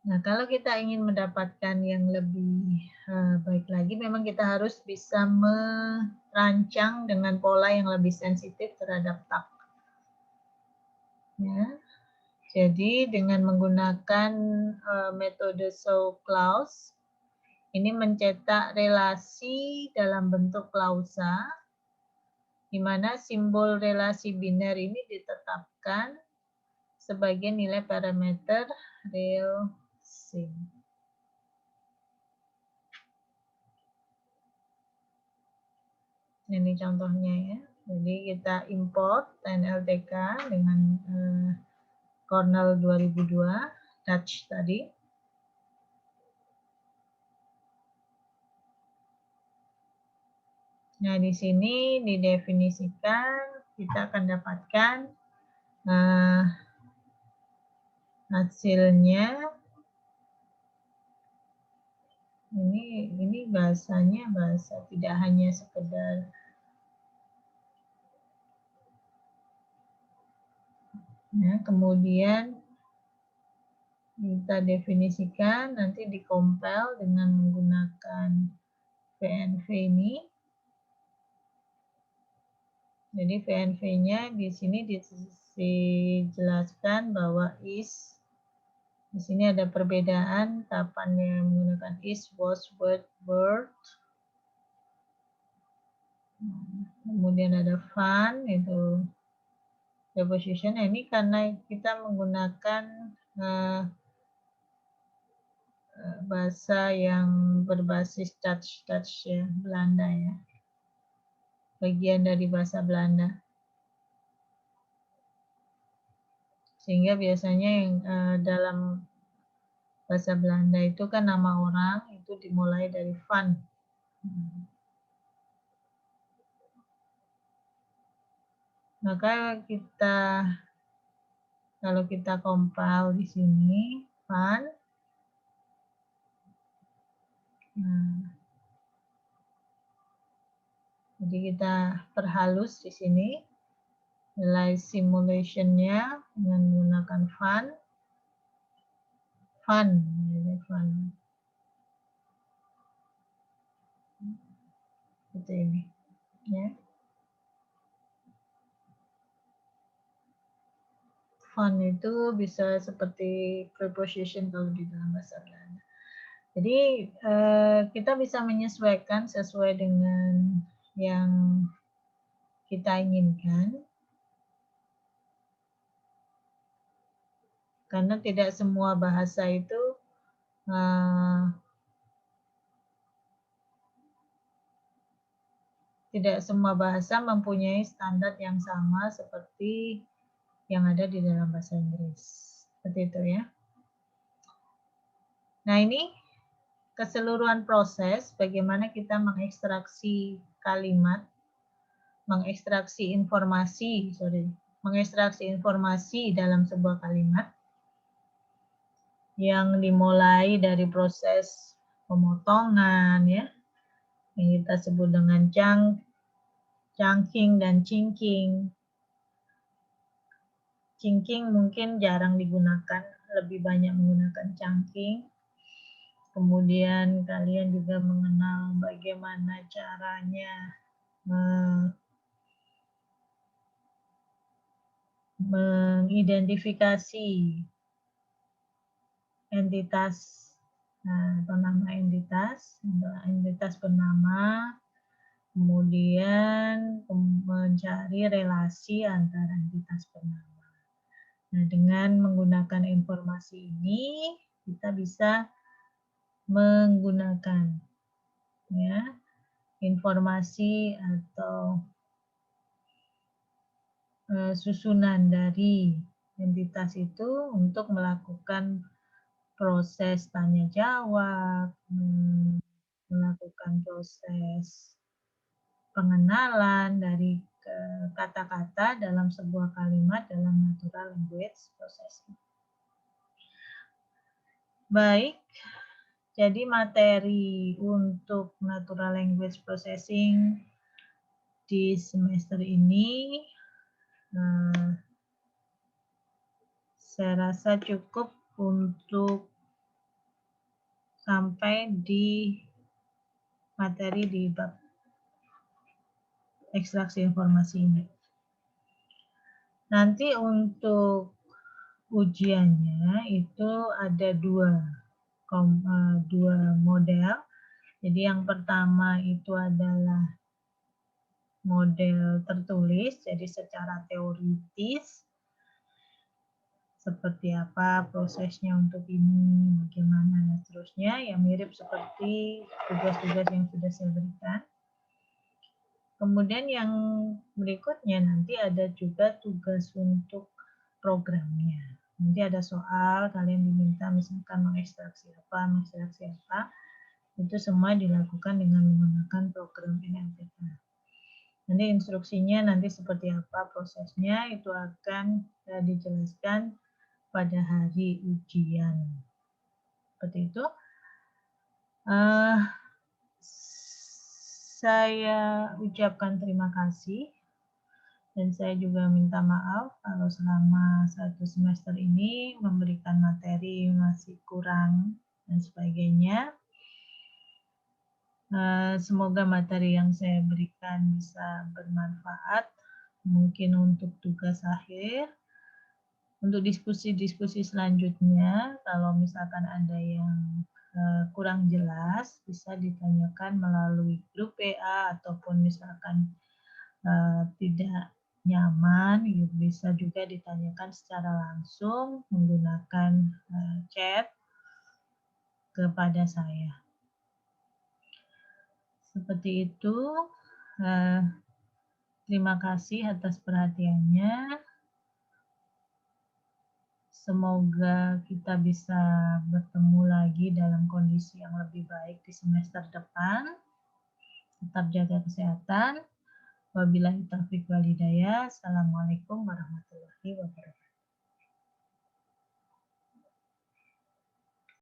Nah, kalau kita ingin mendapatkan yang lebih baik lagi, memang kita harus bisa merancang dengan pola yang lebih sensitif terhadap tag. Ya. Jadi dengan menggunakan metode show clause, ini mencetak relasi dalam bentuk klausa, di mana simbol relasi biner ini ditetapkan sebagai nilai parameter real sim. Ini contohnya ya. Jadi kita import NLTK dengan kernel 2002 Dutch tadi. Nah, di sini didefinisikan kita akan dapatkan hasilnya. Ini bahasanya bahasa tidak hanya sekedar ya, kemudian kita definisikan, nanti dikompil dengan menggunakan PNV ini. Jadi PNV-nya di sini dijelaskan bahwa is, di sini ada perbedaan kapan yang menggunakan is, was, were, Kemudian ada fun, itu preposition. Nah, ini karena kita menggunakan bahasa yang berbasis Dutch ya, Belanda ya. Bagian dari bahasa Belanda. Sehingga biasanya yang dalam bahasa Belanda itu kan nama orang itu dimulai dari van. Maka kalau kita compile di sini van, nah, jadi kita perhalus di sini nilai simulationnya dengan menggunakan van seperti ini ya. Font itu bisa seperti preposition kalau di dalam bahasa Belanda. Jadi kita bisa menyesuaikan sesuai dengan yang kita inginkan. Karena tidak semua bahasa itu tidak semua bahasa mempunyai standar yang sama seperti yang ada di dalam bahasa Inggris. Seperti itu ya. Nah, ini keseluruhan proses bagaimana kita mengekstraksi kalimat, mengekstraksi informasi dalam sebuah kalimat yang dimulai dari proses pemotongan ya, yang kita sebut dengan chunking dan chinking. Chinking mungkin jarang digunakan, lebih banyak menggunakan chunking. Kemudian kalian juga mengenal bagaimana caranya mengidentifikasi entitas atau nama entitas bernama, kemudian mencari relasi antara entitas bernama. Nah, dengan menggunakan informasi ini kita bisa menggunakan ya informasi atau susunan dari entitas itu untuk melakukan proses tanya jawab, melakukan proses pengenalan dari kata-kata dalam sebuah kalimat dalam natural language processing. Baik, jadi materi untuk natural language processing di semester ini saya rasa cukup untuk sampai di materi di bab ekstraksi informasi ini. Nanti untuk ujiannya itu ada dua model. Jadi yang pertama itu adalah model tertulis, jadi secara teoritis seperti apa prosesnya untuk ini, bagaimana dan seterusnya, yang mirip seperti tugas-tugas yang sudah saya berikan. Kemudian yang berikutnya nanti ada juga tugas untuk programnya. Nanti ada soal, kalian diminta misalkan mengekstraksi apa, itu semua dilakukan dengan menggunakan program NLTK. Nanti instruksinya nanti seperti apa prosesnya itu akan dijelaskan pada hari ujian. Seperti itu. Saya ucapkan terima kasih dan saya juga minta maaf kalau selama 1 semester ini memberikan materi masih kurang dan sebagainya. Semoga materi yang saya berikan bisa bermanfaat, mungkin untuk tugas akhir. Untuk diskusi-diskusi selanjutnya, kalau misalkan ada yang kurang jelas, bisa ditanyakan melalui grup PA ataupun misalkan tidak nyaman, bisa juga ditanyakan secara langsung menggunakan chat kepada saya. Seperti itu. Terima kasih atas perhatiannya. Semoga kita bisa bertemu lagi dalam kondisi yang lebih baik di semester depan. Tetap jaga kesehatan. Wabillahi taufiq wal hidayah. Assalamualaikum warahmatullahi wabarakatuh.